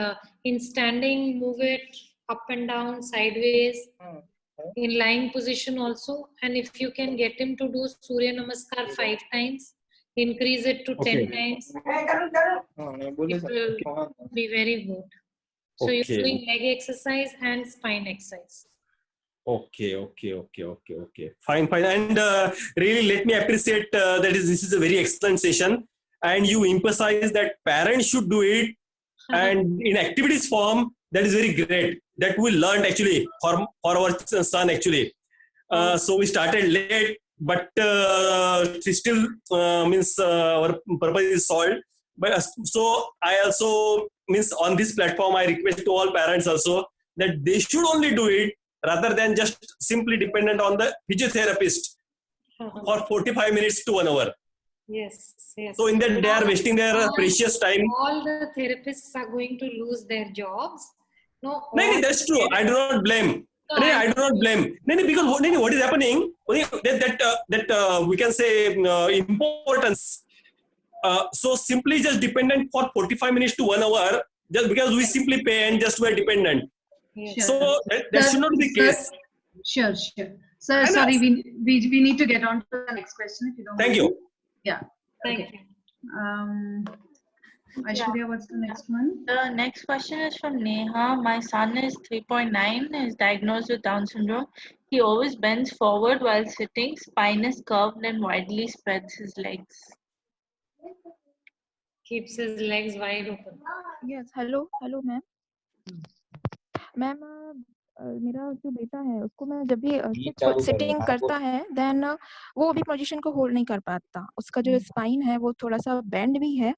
in standing, move it up and down, sideways. In lying position also. And if you can get him to do Surya Namaskar 5 times, increase it to 10 times. It will be very good. So you're doing leg exercise and spine exercise. Okay. Fine. And really let me appreciate this is a very excellent session. and you emphasize that parents should do it, and in activities form, that is very great. That we learned actually for our son actually. So we started late, but still means our purpose is solved. But so I also means on this platform I request to all parents also that they should only do it rather than just simply dependent on the physiotherapist for 45 minutes to 1 hour. Yes, yes. So in that they are wasting their precious time. All the therapists are going to lose their jobs. No, That's true. I do not blame. I do not blame. Because what is happening? That we can say importance. So simply just dependent for 45 minutes to 1 hour, just because we simply pay and just we're dependent. Sure. So that should not be the case. Sure. Sir, sorry, we need to get on to the next question if you don't Thank mind. you. Yeah. Thank you. Aishwarya, what's the next one? The next question is from Neha. My son is 3.9, is diagnosed with Down syndrome. He always bends forward while sitting, spine is curved and widely spreads his legs. Keeps his legs wide open. Yes, hello ma'am. Ma'am मेरा जो बेटा है उसको मैं जब भी sitting करता है देन वो अभी पोजीशन को होल्ड नहीं कर पाता. उसका जो स्पाइन है वो थोड़ा सा बेंड भी है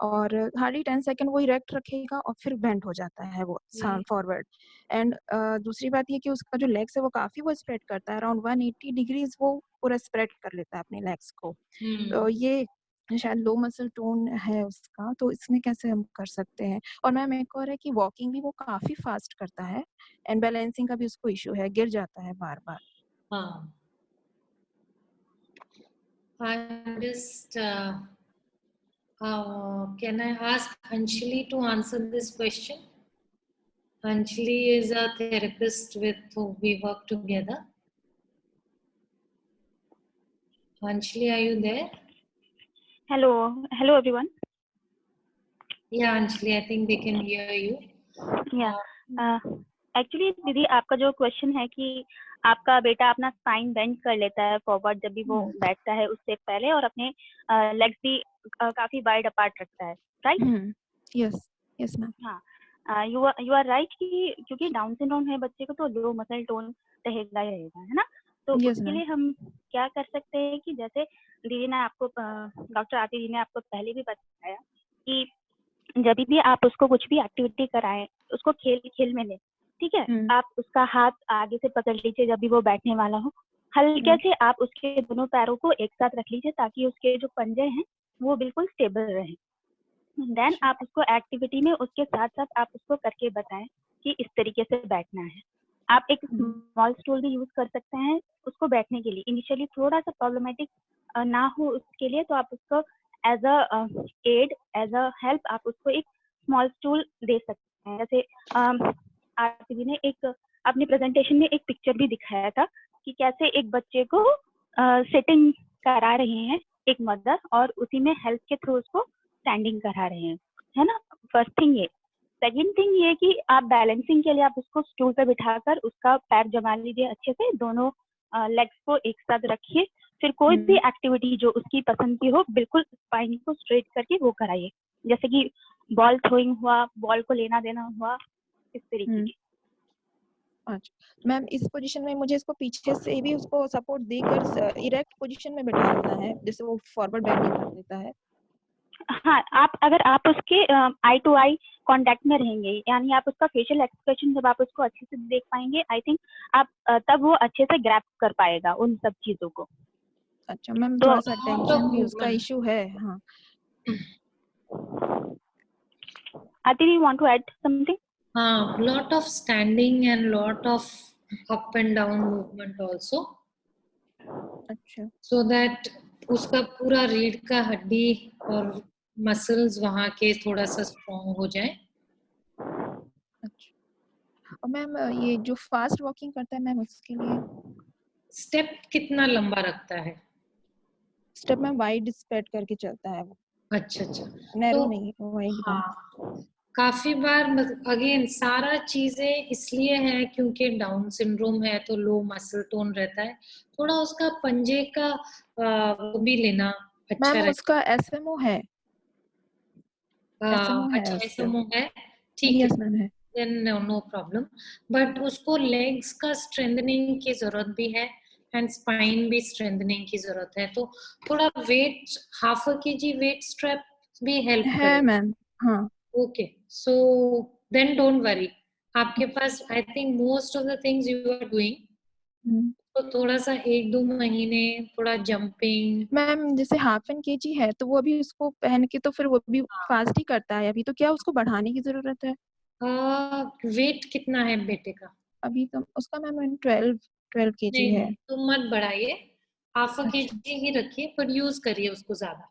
और हार्डली 10 सेकंड वो इरेक्ट रखेगा और फिर बेंड हो जाता है वो फॉरवर्ड. एंड दूसरी बात ये कि उसका जो लेग्स है वो काफी वो स्प्रेड करता है. अराउंड 180 डिग्रीज वो पूरा स्प्रेड कर लेता है अपने लेग्स को. तो ये शायद लो मसल टोन है उसका, तो इसमें कैसे हम कर सकते हैं. और मैम एक और है कि वॉकिंग भी वो काफी फास्ट करता है एंड बैलेंसिंग का भी उसको इशू है, गिर जाता है बार बार. हाँ. I just can I ask Anjali to answer this question? Anjali is a therapist with whom we work together. Anjali, are you there? Hello everyone. Yeah, Anjali, I think they can hear you. Yeah. Actually, दीदी आपका जो question है कि आपका बेटा अपना spine bend कर लेता है फॉरवर्ड जब भी वो बैठता है उससे पहले और अपने लेग्स भी काफी वाइड अपार्ट रखता है, राइट? Yes ma'am. हाँ, यू आर राइट कि क्योंकि डाउन सिंड्रोम है बच्चे को तो लो मसल टोन रहेगा ही रहेगा, है ना? तो उसके लिए हम क्या कर सकते हैं कि जैसे दीदी ने आपको डॉक्टर आरती जी ने आपको पहले भी बताया कि जब भी आप उसको कुछ भी एक्टिविटी कराएं उसको खेल में ले, ठीक है? आप उसका हाथ आगे से पकड़ लीजिए जब भी वो बैठने वाला हो, हल्के से आप उसके दोनों पैरों को एक साथ रख लीजिए ताकि उसके जो पंजे हैं वो बिल्कुल स्टेबल रहे. देन आप उसको एक्टिविटी में उसके साथ साथ आप उसको करके बताएं कि इस तरीके से बैठना है. आप एक स्मॉल स्टूल भी यूज कर सकते हैं उसको बैठने के लिए. इनिशियली थोड़ा सा प्रॉब्लमेटिक ना हो उसके लिए तो आप उसको as a aid as a help आप उसको एक स्मॉल स्टूल दे सकते हैं. जैसे आरती जी ने एक अपनी प्रेजेंटेशन में एक पिक्चर भी दिखाया था कि कैसे एक बच्चे को सिटिंग करा रहे हैं एक मदर और उसी में हेल्प के थ्रू उसको स्टैंडिंग करा रहे हैं, है ना? फर्स्ट थिंग ये. सेकेंड थिंग ये कि आप बैलेंसिंग के लिए आप उसको स्टूल पे बिठाकर उसका पैर जमा लीजिए अच्छे से, दोनों लेग्स को एक साथ रखिए. फिर कोई भी एक्टिविटी जो उसकी पसंद की हो बिल्कुल स्पाइन को स्ट्रेट करके वो कराइए. जैसे कि बॉल थ्रोइंग हुआ, बॉल को लेना देना हुआ, इस तरीके की. अच्छा मैम, इस पोजीशन में मुझे इसको पीछे से भी उसको सपोर्ट देकर इरेक्ट पोजीशन में बिठाना है जैसे वो फॉरवर्ड बेंड नहीं कर देता है. हाँ, अगर आप उसके आई टू आई कांटेक्ट में रहेंगे यानी आप उसका फेशियल एक्सप्रेशन जब आप उसको अच्छे से देख पाएंगे, आई थिंक आप तब वो अच्छे से ग्रैप कर पाएगा उन सब चीजों को. अच्छा मैम, थोड़ा सा टेंशन भी उसका इशू है. हाँ, आरती, you want to add something? Lot of standing and lot of up and down movement also. अच्छा. So that उसका पूरा रीढ़ का हड्डी और मसल्स वहाँ के थोड़ा सा स्ट्रॉन्ग हो जाए. अच्छा. और मैम ये जो फास्ट वॉकिंग करता है मैम उसके लिए स्टेप कितना लंबा रखता है? स्टेप में वाइड स्प्रेड करके चलता है वो. अच्छा. नैरो तो, नहीं, वाइड. हाँ, काफी बार अगेन सारा चीजें इसलिए है क्योंकि डाउन सिंड्रोम है तो लो मसल टोन रहता है. थोड़ा उसका पंजे का वो भी लेना अच्छा मैम उसका एसएमओ है SMO है अच्छा उसको। SMO है, ठीक है, यस मैम है। then no problem. बट उसको लेग्स का स्ट्रेंथनिंग की जरूरत भी है एंड स्पाइन भी स्ट्रेंथनिंग की जरूरत है, तो थोड़ा वेट 1/2 kg वेट स्ट्रैप भी हेल्प है करे। मैम, हाँ। Okay, so then don't worry, आपके पास I think most of the things you are doing, तो थोड़ा सा 1-2 महीने थोड़ा जंपिंग। मैम जैसे 1/2 kg है तो वो अभी उसको पहन के तो फिर वो भी फास्ट ही करता है अभी, तो क्या उसको बढ़ाने की जरूरत है? वेट कितना है बेटे का? अभी तो उसका मैम 12 kg नहीं है। नहीं, तो मत बढ़ाइए, 1/2 अच्छा kg ही रखिए, पर यूज करिए उसको ज्यादा।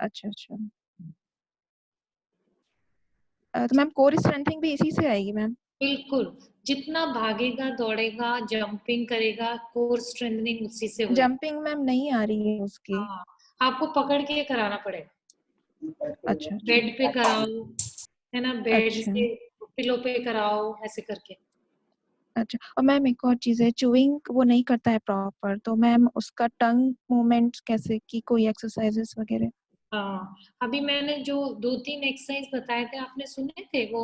अच्छा अच्छा। तो मैम कोर स्ट्रेंथनिंग भी इसी से आएगी मैम? बिल्कुल, जितना भागेगा दौड़ेगा जंपिंग करेगा, कोर स्ट्रेंथनिंग उसी से होगी। जंपिंग मैम नहीं आ रही है उसकी। हाँ, आपको पकड़ के कराना पड़ेगा, अच्छा बेड पे कराओ, है ना, बेड अच्छा से पिलो पे कराओ, ऐसे करके। अच्छा। और मैम एक और चीज है, चूइंग वो नहीं करता है प्रॉपर, तो मैम उसका टंग मूवमेंट्स कैसे की, कोई एक्सरसाइजेस वगैरह? हाँ, अभी मैंने जो 2-3 एक्सरसाइज बताए थे, आपने सुने थे वो,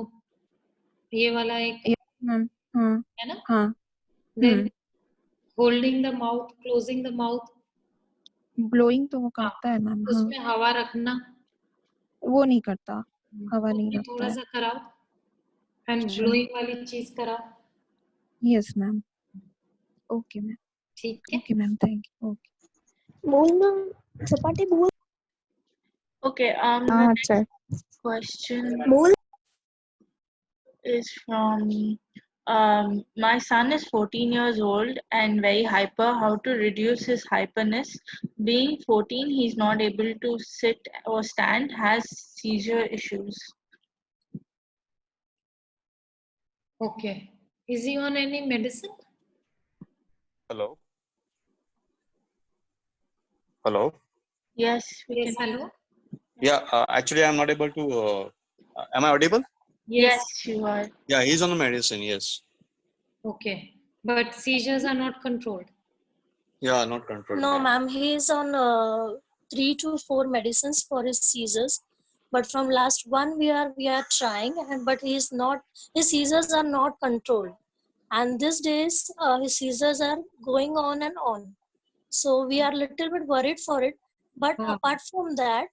ये वाला एक, मैम हाँ है ना, हाँ। Then holding the mouth, closing the mouth, blowing तो वो करता है मैम, हाँ। उसमें हवा रखना, वो नहीं करता, हवा तो नहीं ये रखता थोड़ा है। सा कराओ, एंड अच्छा ब्लोइंग वाली चीज कराओ। यस मैम, ओके मैम, ठीक है, okay ma'am, thank you, okay. बोलना सपाटी बोल। Okay, the अच्छा next question बोल। is from my son is 14 years old and very hyper. How to reduce his hyperness? Being 14, he's not able to sit or stand, has seizure issues. okay, is he on any medicine? Hello. Hello. Yes, we Yes, can. hello. Yeah, actually, I'm not able to. Am I audible? Yes, you are. Yeah, he's on the medicine. Yes. Okay, but seizures are not controlled. Yeah, not controlled. No, ma'am. He is on 3 to 4 medicines for his seizures. But from last 1 year, we are trying, and but he is not. His seizures are not controlled, and these days his seizures are going on and on. So we are a little bit worried for it. But apart from that,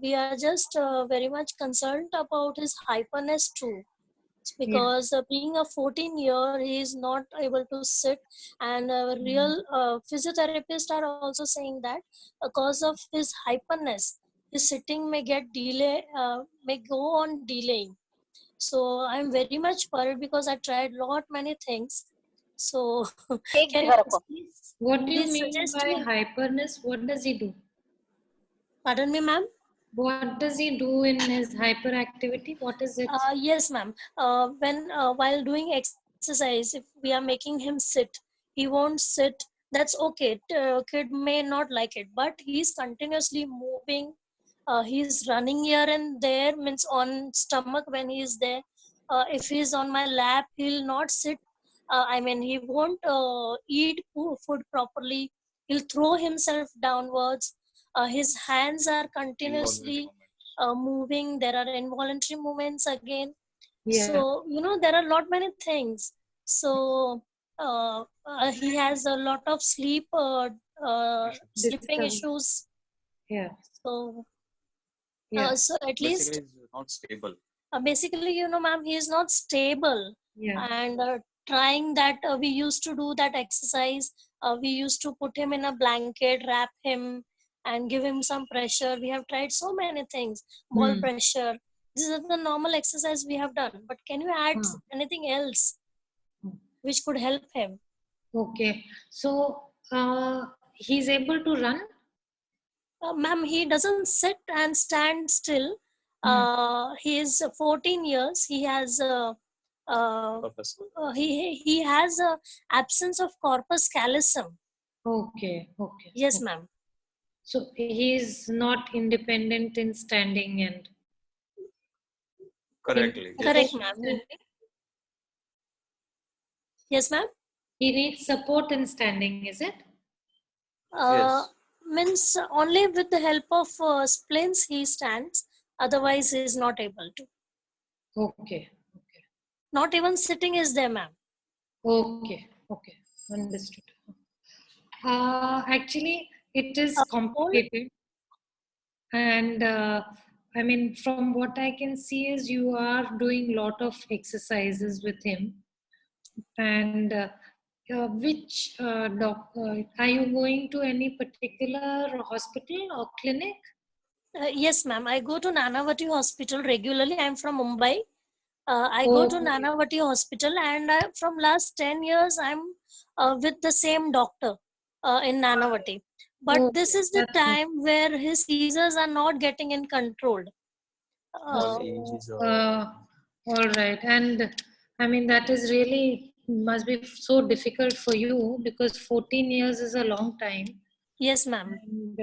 we are just very much concerned about his hyperness too, because being a 14-year, he is not able to sit, and real physiotherapists are also saying that because of his hyperness, his sitting may get delay, may go on delaying. So I'm very much worried because I tried many things. So can you please, What do you please mean suggest by me? hyperness? What does he do? Pardon me, ma'am? What does he do in his hyperactivity? What is it? Yes, ma'am. When while doing exercise, if we are making him sit, he won't sit. That's okay. Kid may not like it, but he's continuously moving. He's running here and there. Means on stomach when he is there. If he's on my lap, he'll not sit. I mean, he won't eat food properly. He'll throw himself downwards. His hands are continuously moving. There are involuntary movements again. So there are many things. So he has a lot of sleeping issues. Yeah. So Yeah. so at least Basically, he's not stable. basically, ma'am, he is not stable. Yeah. And trying that, we used to do that exercise. We used to put him in a blanket, wrap him, and give him some pressure. We have tried so many things, ball pressure. This is the normal exercise we have done. But can you add anything else which could help him? Okay. So he's able to run? Ma'am, he doesn't sit and stand still. He is 14 years. He has he has a absence of corpus callosum. Okay. Okay. Yes, okay. ma'am. So he is not independent in standing and. Correctly. Correct, ma'am. Yes, ma'am. He needs support in standing, is it? Means only with the help of splints he stands. Otherwise, he is not able to. Okay. Not even sitting is there, ma'am. Okay. Understood. Actually, it is complicated. And I mean, from what I can see is you are doing lot of exercises with him. And which are you going to any particular hospital or clinic? Yes, ma'am. I go to Nanavati Hospital regularly. I'm from Mumbai. I go to Nanavati Hospital, and from last 10 years, I'm with the same doctor in Nanavati. But this is the time where his seizures are not getting in control. All right. And I mean, that is really must be so difficult for you because 14 years is a long time. Yes, ma'am. And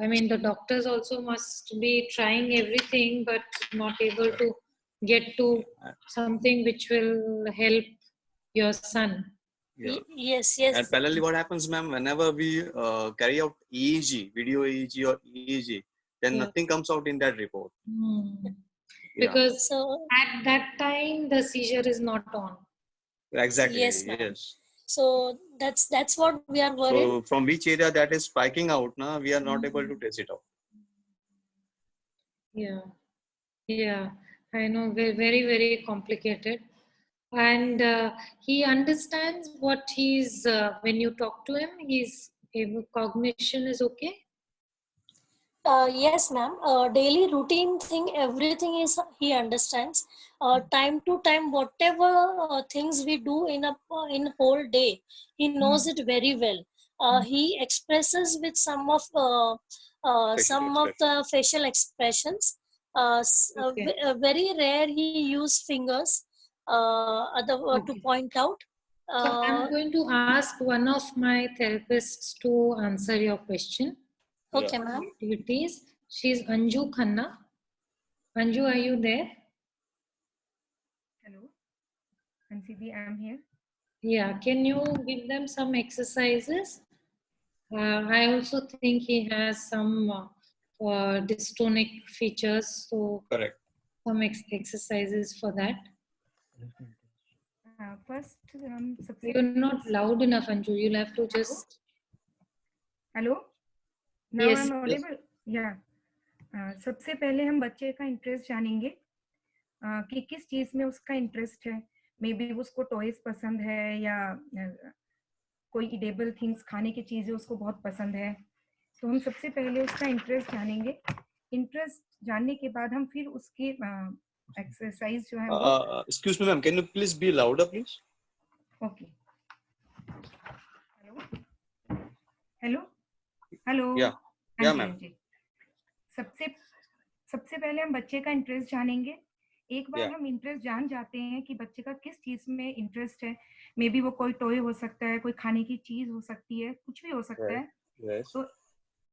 I mean, the doctors also must be trying everything but not able to get to something which will help your son. Yeah. Yes. And parallelly, what happens, ma'am, whenever we carry out EEG, video EEG or EEG, then nothing comes out in that report. Because at that time, the seizure is not on. Exactly. Yes, ma'am. Yes. So that's what we are worried. So from which area that is spiking out, now we are not able to trace it out. Yeah. I know, very, very complicated. And he understands what he's, when you talk to him, his cognition is okay? Yes, ma'am. Daily routine thing, everything is he understands. Time to time, whatever things we do in whole day, he knows it very well. He expresses with some of the facial expressions. Very rare he use fingers to point out. So I'm going to ask one of my therapists to answer your question. Okay, ma'am. Activities. She's Anju Khanna. Anju, are you there? Hello. Ansi, I'm here. Yeah, can you give them some exercises? I also think he has some dystonic features, so correct. Some exercises for that. First, you're not loud enough, Anju. You'll have to just. Hello. Now Yes. I'm audible. Yeah. सबसे पहले हम बच्चे का interest जानेंगे कि किस चीज में उसका इंटरेस्ट है. मे बी उसको टॉयज पसंद है या कोई इडेबल थिंग्स खाने की चीजें उसको बहुत पसंद है. तो हम सबसे पहले उसका इंटरेस्ट जानेंगे. इंटरेस्ट जानने के बाद हम फिर उसके एक्सरसाइज जो है Excuse me, ma'am. Can you please be louder, please? Okay. Hello. Yeah, ma'am. सबसे पहले हम बच्चे का इंटरेस्ट जानेंगे. एक बार हम इंटरेस्ट जान जाते हैं कि बच्चे का किस चीज में इंटरेस्ट है, मे बी वो कोई टॉय हो सकता है, कोई खाने की चीज हो सकती है, कुछ भी हो सकता है. तो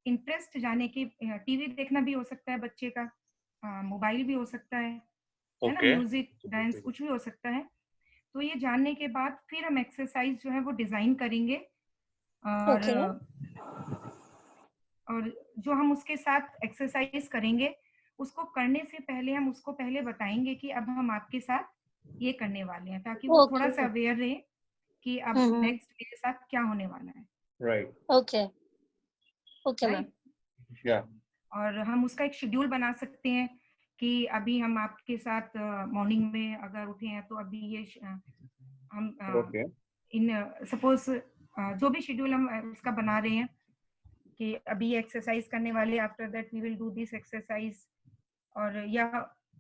इंटरेस्ट जाने के टीवी देखना भी हो सकता है बच्चे का, मोबाइल भी हो सकता है ना, म्यूजिक, डांस, कुछ भी हो सकता है. तो ये जानने के बाद फिर हम एक्सरसाइज जो है वो डिजाइन करेंगे और जो हम उसके साथ एक्सरसाइज करेंगे उसको करने से पहले हम उसको पहले बताएंगे कि अब हम आपके साथ ये करने वाले हैं, ताकि वो थोड़ा सा अवेयर रहे कि अब नेक्स्ट मेरे साथ क्या होने वाला है. राइट. Okay ma'am. या और हम उसका एक शेड्यूल बना सकते हैं कि अभी हम आपके साथ मॉर्निंग में अगर उठे हैं तो अभी ये हम इन सपोज जो भी शेड्यूल हम उसका बना रहे हैं कि अभी एक्सरसाइज करने वाले, after that we will do this exercise. और या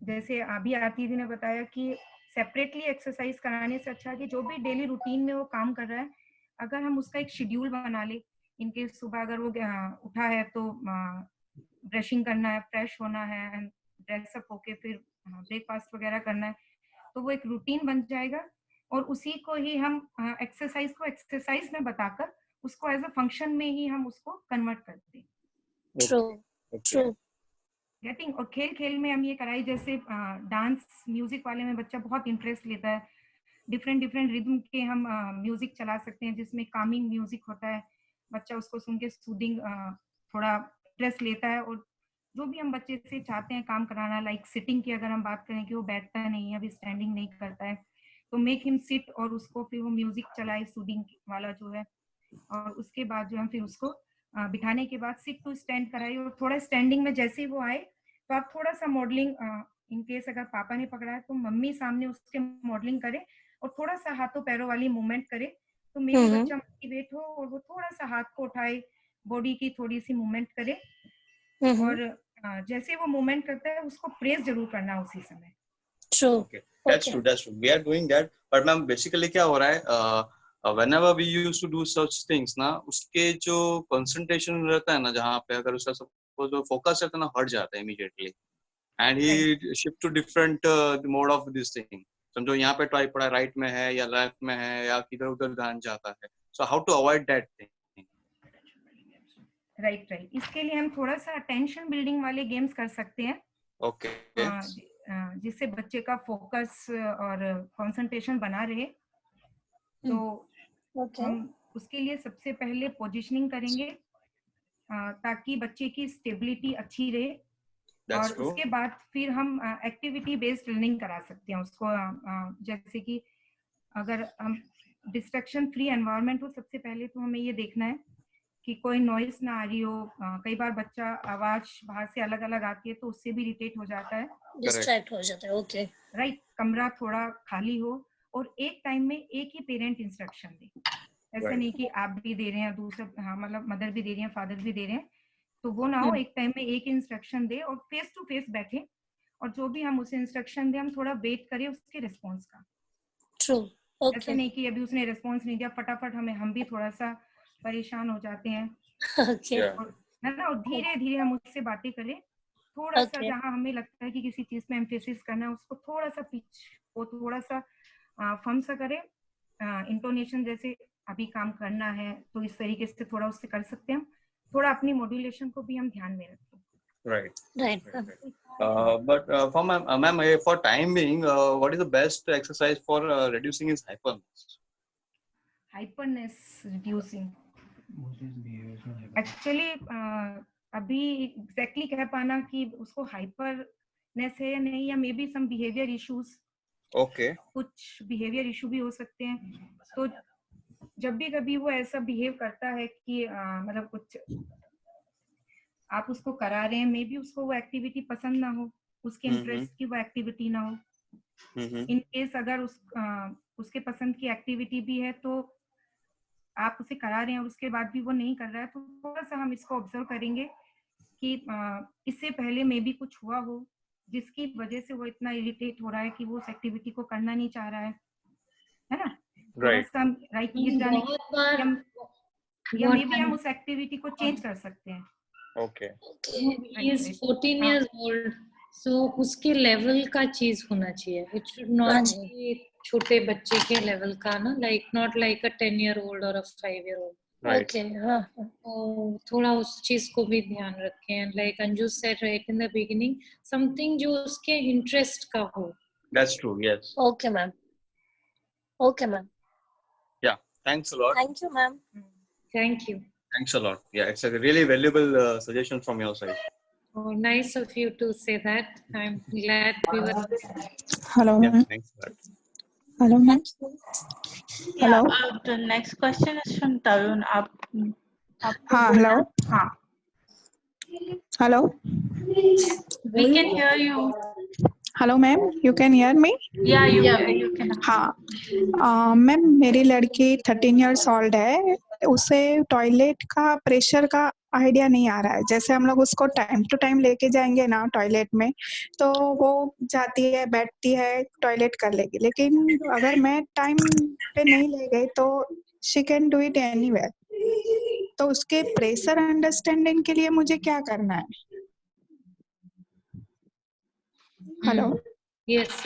जैसे अभी आरती जी ने बताया कि सेपरेटली एक्सरसाइज कराने से अच्छा कि जो भी डेली रूटीन में वो काम कर रहा है, अगर हम उसका एक शेड्यूल बना ले, इनके सुबह अगर वो उठा है तो ब्रशिंग करना है, फ्रेश होना है एंड ड्रेसअप होके फिर ब्रेकफास्ट वगैरह करना है, तो वो एक रूटीन बन जाएगा. और उसी को ही हम एक्सरसाइज को एक्सरसाइज में बताकर उसको एज अ फंक्शन में ही हम उसको कन्वर्ट करते हैं. ट्रू. गेटिंग. और खेल खेल में हम ये कराई, जैसे डांस म्यूजिक वाले में बच्चा बहुत इंटरेस्ट लेता है, डिफरेंट रिदम के हम म्यूजिक चला सकते हैं जिसमें कामिंग म्यूजिक होता है, बच्चा उसको सुन के सूदिंग थोड़ा इंटरेस्ट लेता है और जो भी हम बच्चे से चाहते हैं काम कराना, लाइक सिटिंग की अगर हम बात करें कि वो बैठता नहीं है, अभी स्टैंडिंग नहीं करता है, तो मेक हिम सिट और उसको फिर वो म्यूजिक चलाए सूदिंग वाला जो है, और उसके बाद जो हम फिर उसको बिठाने के बाद सिट टू स्टैंड कराइए, और थोड़ा स्टैंडिंग में जैसे ही वो आए तो आप थोड़ा सा मॉडलिंग, इन केस अगर पापा ने पकड़ा है तो मम्मी सामने उसके मॉडलिंग करे और थोड़ा सा हाथों पैरों वाली मूवमेंट करे, तो मेरी बच्चा मोटिवेट हो और वो थोड़ा सा हाथ को उठाए, बॉडी की थोड़ी सी मूवमेंट करे, और जैसे वो मूवमेंट करता है उसको प्रेस जरूर करना उसी समय। True. Okay, that's true. That's true. We are doing that, but ma'am basically क्या हो रहा है, whenever we used to do such things ना, उसके जो concentration रहता है ना, जहाँ पे अगर उसका suppose focus रहता है ना, हट जाता है immediately, and he shift to different mode of this thing. समझो यहाँ पे ट्राई पड़ा राइट में है या लेफ्ट में है या किधर उधर ध्यान जाता है, so how to avoid that thing? Right right, इसके लिए हम थोड़ा सा अटेंशन बिल्डिंग वाले गेम्स कर सकते हैं। ओके, जिससे बच्चे का फोकस और कंसंट्रेशन बना रहे। तो हम उसके लिए सबसे पहले पोजीशनिंग करेंगे ताकि बच्चे की स्टेबिलिटी अच्छी रहे, और उसके बाद फिर हम एक्टिविटी बेस्ड लर्निंग करा सकते हैं उसको। जैसे कि अगर हम डिस्ट्रैक्शन फ्री एनवायरनमेंट हो, सबसे पहले तो हमें ये देखना है कि कोई नॉइस ना आ रही हो। कई बार बच्चा आवाज बाहर से अलग अलग आती है तो उससे भी इरिटेट हो जाता है, डिस्ट्रैक्ट हो जाता है। Okay, right. कमरा थोड़ा खाली हो और एक टाइम में एक ही पेरेंट इंस्ट्रक्शन दे, ऐसा नहीं कि आप भी दे रहे हैं, दूसरा मतलब मदर भी दे रही है, फादर भी दे रहे हैं, तो वो ना हो। एक टाइम में एक इंस्ट्रक्शन दे और फेस टू फेस बैठे, और जो भी हम उसे इंस्ट्रक्शन दे हम थोड़ा वेट करें उसके रिस्पॉन्स का। True, okay. ऐसा नहीं कि अभी उसने रिस्पॉन्स नहीं दिया फटाफट हम भी थोड़ा सा परेशान हो जाते हैं। ओके, है ना, और धीरे धीरे हम उससे बातें करें, थोड़ा सा जहाँ हमें लगता है कि किसी चीज में एम्फेसिस करना है उसको थोड़ा सा पिच को थोड़ा सा फर्म सा करें। इंटोनेशन जैसे अभी काम करना है तो इस तरीके से थोड़ा उससे कर सकते हैं हम, थोड़ा अपनी मॉड्यूलेशन को भी हम ध्यान में रखें। Right. But for time being, what is the best exercise for reducing his hyperness? Hyperness reducing. Actually, अभी exactly कह पाना कि उसको hyperness है या नहीं, या may be some behavior issues. Okay. कुछ behavior issue भी हो सकते हैं। तो जब भी कभी वो ऐसा behave करता है कि मतलब कुछ आप उसको करा रहे हैं, मे बी उसको वो एक्टिविटी पसंद ना हो, उसके इंटरेस्ट की वो एक्टिविटी ना हो। इन केस अगर उसके पसंद की एक्टिविटी भी है तो आप उसे करा रहे हैं और उसके बाद भी वो नहीं कर रहा है, तो थोड़ा सा हम इसको ऑब्जर्व करेंगे कि इससे पहले मे बी कुछ हुआ हो जिसकी वजह से वो इतना इरिटेट हो रहा है कि वो उस एक्टिविटी को करना नहीं चाह रहा है ना। राइट, या मे बी हम उस एक्टिविटी को चेंज कर सकते हैं। Okay. He is 14 years old, so उसके लेवल का चीज होना चाहिए। It should not be छोटे बच्चे के लेवल का ना, like not like a 10-year-old or a 5-year-old. Right. Okay, हाँ। थोड़ा उस चीज को भी ध्यान रखें। Like Anju said right in the beginning, something जो उसके इंटरेस्ट का हो। That's true. Yes. Okay, ma'am. Okay, ma'am. Yeah. Thanks a lot. Thank you, ma'am. Thank you. Thanks a lot. Yeah, it's a really valuable suggestion from your side. Oh, nice of you to say that. I'm glad we were. Hello. Yeah, thanks a lot. Hello, ma'am. Hello. The next question is from Tarun. Hello. Hello. We can hear you. Hello ma'am, you can hear me? या you can. हाँ ma'am, मेरी लड़की 13 years old है, उसे toilet का pressure का idea नहीं आ रहा है। जैसे हम लोग उसको टाइम टू टाइम लेके जाएंगे ना टॉयलेट में, तो वो जाती है, बैठती है, टॉयलेट कर लेगी, लेकिन अगर मैं टाइम पे नहीं ले गई तो she can do it anywhere. तो उसके प्रेशर अंडरस्टैंडिंग के लिए मुझे क्या करना है? Hello. Yes, I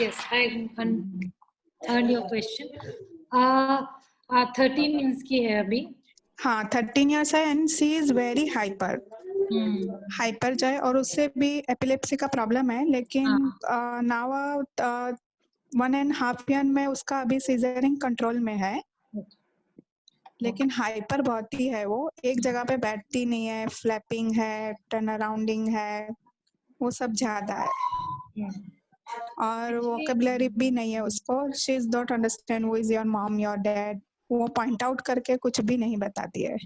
heard your question. 13 years की है अभी। हाँ, 13 years है and she is very hyper. Hyper जो है, और उससे भी एपिलेप्सी का प्रॉब्लम है, लेकिन नाउ 1.5 year में उसका अभी सीजरिंग कंट्रोल में है, लेकिन हाइपर बहुत ही है। वो एक जगह पे बैठती नहीं है, फ्लैपिंग है, टर्न अराउंडिंग है, वो सब ज्यादा है और वोकेबलरी भी नहीं है उसको. She is not understand who is your mom your dad. वो पॉइंट आउट करके कुछ भी नहीं बताती है.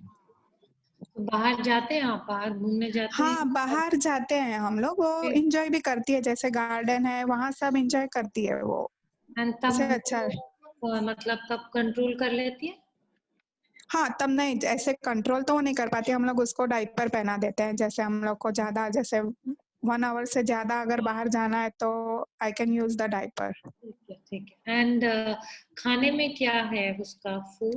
तो बाहर जाते हैं आप, बाहर घूमने जाते हैं? हाँ, बाहर जाते हैं हम लोग. वो एंजॉय भी करती है, जैसे गार्डन है वहाँ सब एंजॉय करती है वो. तब अच्छा मतलब तब कंट्रोल कर लेती है? हाँ, तब नहीं, ऐसे कंट्रोल तो वो नहीं कर पाती. हम लोग उसको डायपर पहना देते हैं. जैसे हम लोग को ज्यादा, जैसे 1 आवर से ज्यादा अगर बाहर जाना है तो I can use the diaper. ठीक है. एंड खाने में क्या है उसका फूड?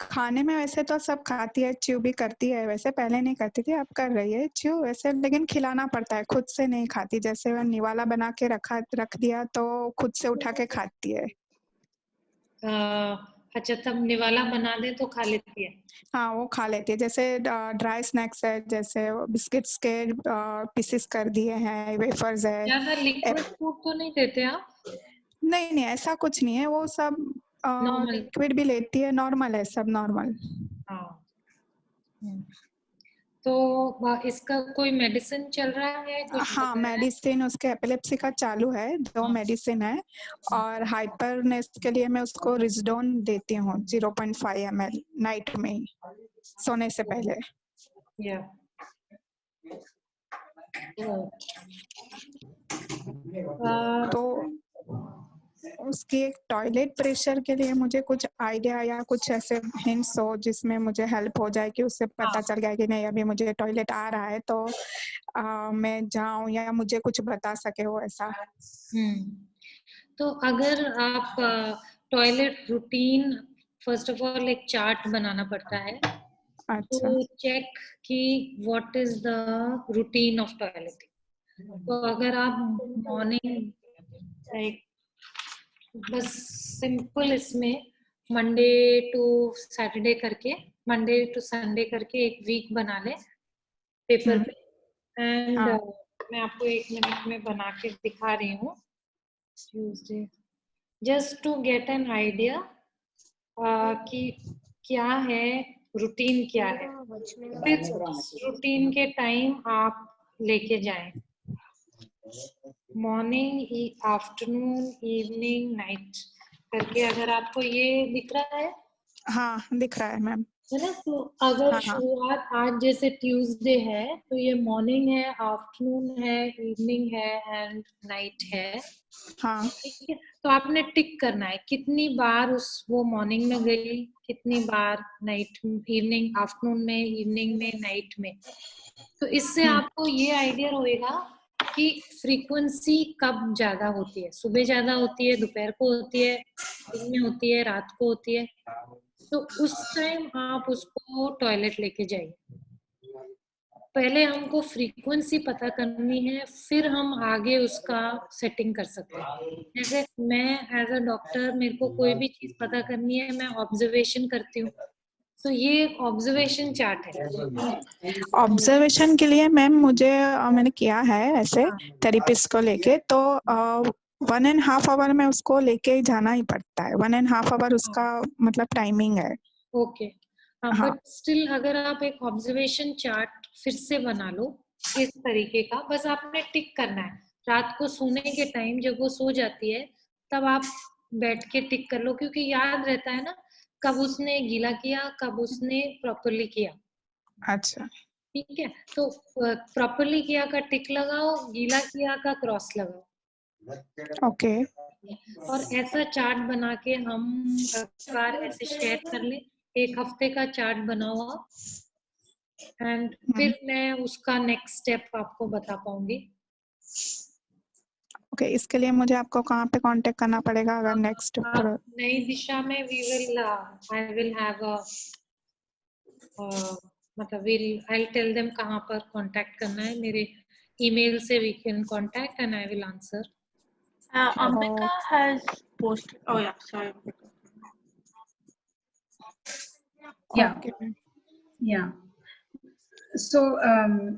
खाने में वैसे तो सब खाती है, च्यू भी करती है. वैसे पहले नहीं करती थी, अब कर रही है च्यू वैसे, लेकिन खिलाना पड़ता है, खुद से नहीं खाती. जैसे वो निवाला बना के रख दिया तो खुद से उठा के खाती है. अच्छा, तब निवाला बना दे तो खा लेती है? हाँ, वो खा लेती है. जैसे ड्राई स्नैक्स है, जैसे बिस्किट्स के पीसेस कर दिए हैं, वेफर्स है. ज्यादा लिक्विड फूड तो नहीं देते आप? नहीं, ऐसा कुछ नहीं है. वो सब लिक्विड भी लेती है. नॉर्मल है, सब नॉर्मल. हाँ. तो इसका कोई मेडिसिन चल रहा है कुछ? हाँ, मेडिसिन उसके एपिलेप्सी का चालू है. 2 मेडिसिन है और हाइपरनेस के लिए मैं उसको रिजडोन देती हूँ 0.5 ml नाइट में ही, सोने से पहले. तो उसकी एक टॉयलेट प्रेशर के लिए मुझे कुछ आइडिया या कुछ ऐसे हिंट्स हो जिसमें मुझे हेल्प हो जाए कि उससे पता चल गया कि नहीं अभी मुझे टॉयलेट आ रहा है तो मैं जाऊं, या मुझे कुछ बता सके वो ऐसा. तो अगर आप toilet routine, first of all एक चार्ट बनाना पड़ता है. अच्छा. तो चेक कि what is the routine of toileting. तो अगर आप मॉर्निंग लाइक बस सिंपल इसमें मंडे टू सैटरडे करके, मंडे टू संडे करके एक वीक बना ले पेपर पे. एंड मैं आपको 1 मिनट में बना के दिखा रही हूँ. Tuesday, just to get an idea कि क्या है रूटीन, क्या है. फिर रूटीन के टाइम आप लेके जाएं. मॉर्निंग, आफ्टरनून, इवनिंग, नाइट करके. अगर आपको ये दिख रहा है? हाँ, दिख रहा है मैम. है ना. तो अगर शुरुआत आज जैसे ट्यूसडे है तो ये मॉर्निंग है, आफ्टरनून है, इवनिंग है एंड नाइट है. हाँ. ठीक है. तो आपने टिक करना है कितनी बार वो मॉर्निंग में गई, कितनी बार नाइट, इवनिंग, आफ्टरनून में, इवनिंग में, नाइट में. तो इससे आपको ये आइडिया होएगा कि फ्रीक्वेंसी कब ज्यादा होती है. सुबह ज्यादा होती है, दोपहर को होती है, दिन में होती है, रात को होती है. तो उस टाइम आप उसको टॉयलेट लेके जाइए. पहले हमको फ्रीक्वेंसी पता करनी है, फिर हम आगे उसका सेटिंग कर सकते हैं. जैसे मैं एज अ डॉक्टर, मेरे को कोई भी चीज पता करनी है, मैं ऑब्जर्वेशन करती हूँ. तो ये एक ऑब्जर्वेशन चार्ट है. ऑब्जर्वेशन के लिए मैम मैंने किया है ऐसे थेरेपिस्ट को लेके, तो 1.5 आवर में उसको लेके जाना ही पड़ता है. 1.5 आवर उसका मतलब टाइमिंग है. ओके. बट स्टिल अगर आप एक ऑब्जर्वेशन चार्ट फिर से बना लो इस तरीके का, बस आपने टिक करना है. रात को सोने के टाइम जब वो सो जाती है तब आप बैठ के टिक कर लो, क्योंकि याद रहता है ना कब उसने गीला किया, कब उसने प्रॉपरली किया. अच्छा. ठीक है. तो प्रॉपरली किया का टिक लगाओ, गीला किया का क्रॉस लगाओ. ओके. और ऐसा चार्ट बना के हम बार ऐसे शेयर कर ले. 1 हफ्ते का चार्ट बनाओ आप, एंड फिर मैं उसका नेक्स्ट स्टेप आपको बता पाऊंगी. ओके. इसके लिए मुझे आपको कहाँ पे कांटेक्ट करना पड़ेगा अगर नेक्स्ट? नई दिशा में आई विल हैव अ मतलब I'll tell them कहाँ पर कांटेक्ट करना है. मेरे ईमेल से we can contact and I will answer. Ambika has posted. Oh yeah, sorry. Yeah. Okay. Yeah. So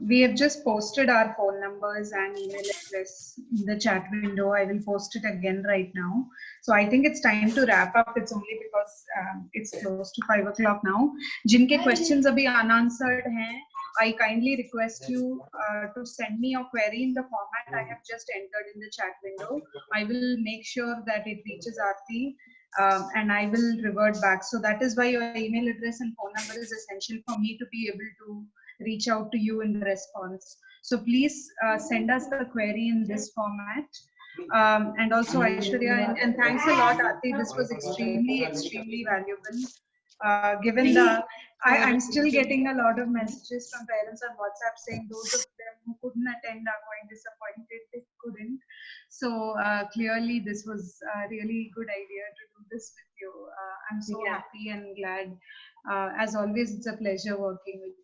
we have just posted our phone numbers and email address in the chat window. I will post it again right now. So I think it's time to wrap up. It's only because it's close to 5 o'clock now. जिनके questions अभी unanswered हैं I kindly request you to send me your query in the format I have just entered in the chat window. I will make sure that it reaches Aarti, and I will revert back. So that is why your email address and phone number is essential for me to be able to reach out to you in the response. So please send us the query in this format. And also Aishwarya, and thanks a lot, Aarti. This was extremely valuable. Given the, I'm still getting a lot of messages from parents on WhatsApp saying those of them who couldn't attend are quite disappointed they couldn't. So clearly this was a really good idea to do this with you. I'm so happy and glad. As always, it's a pleasure working with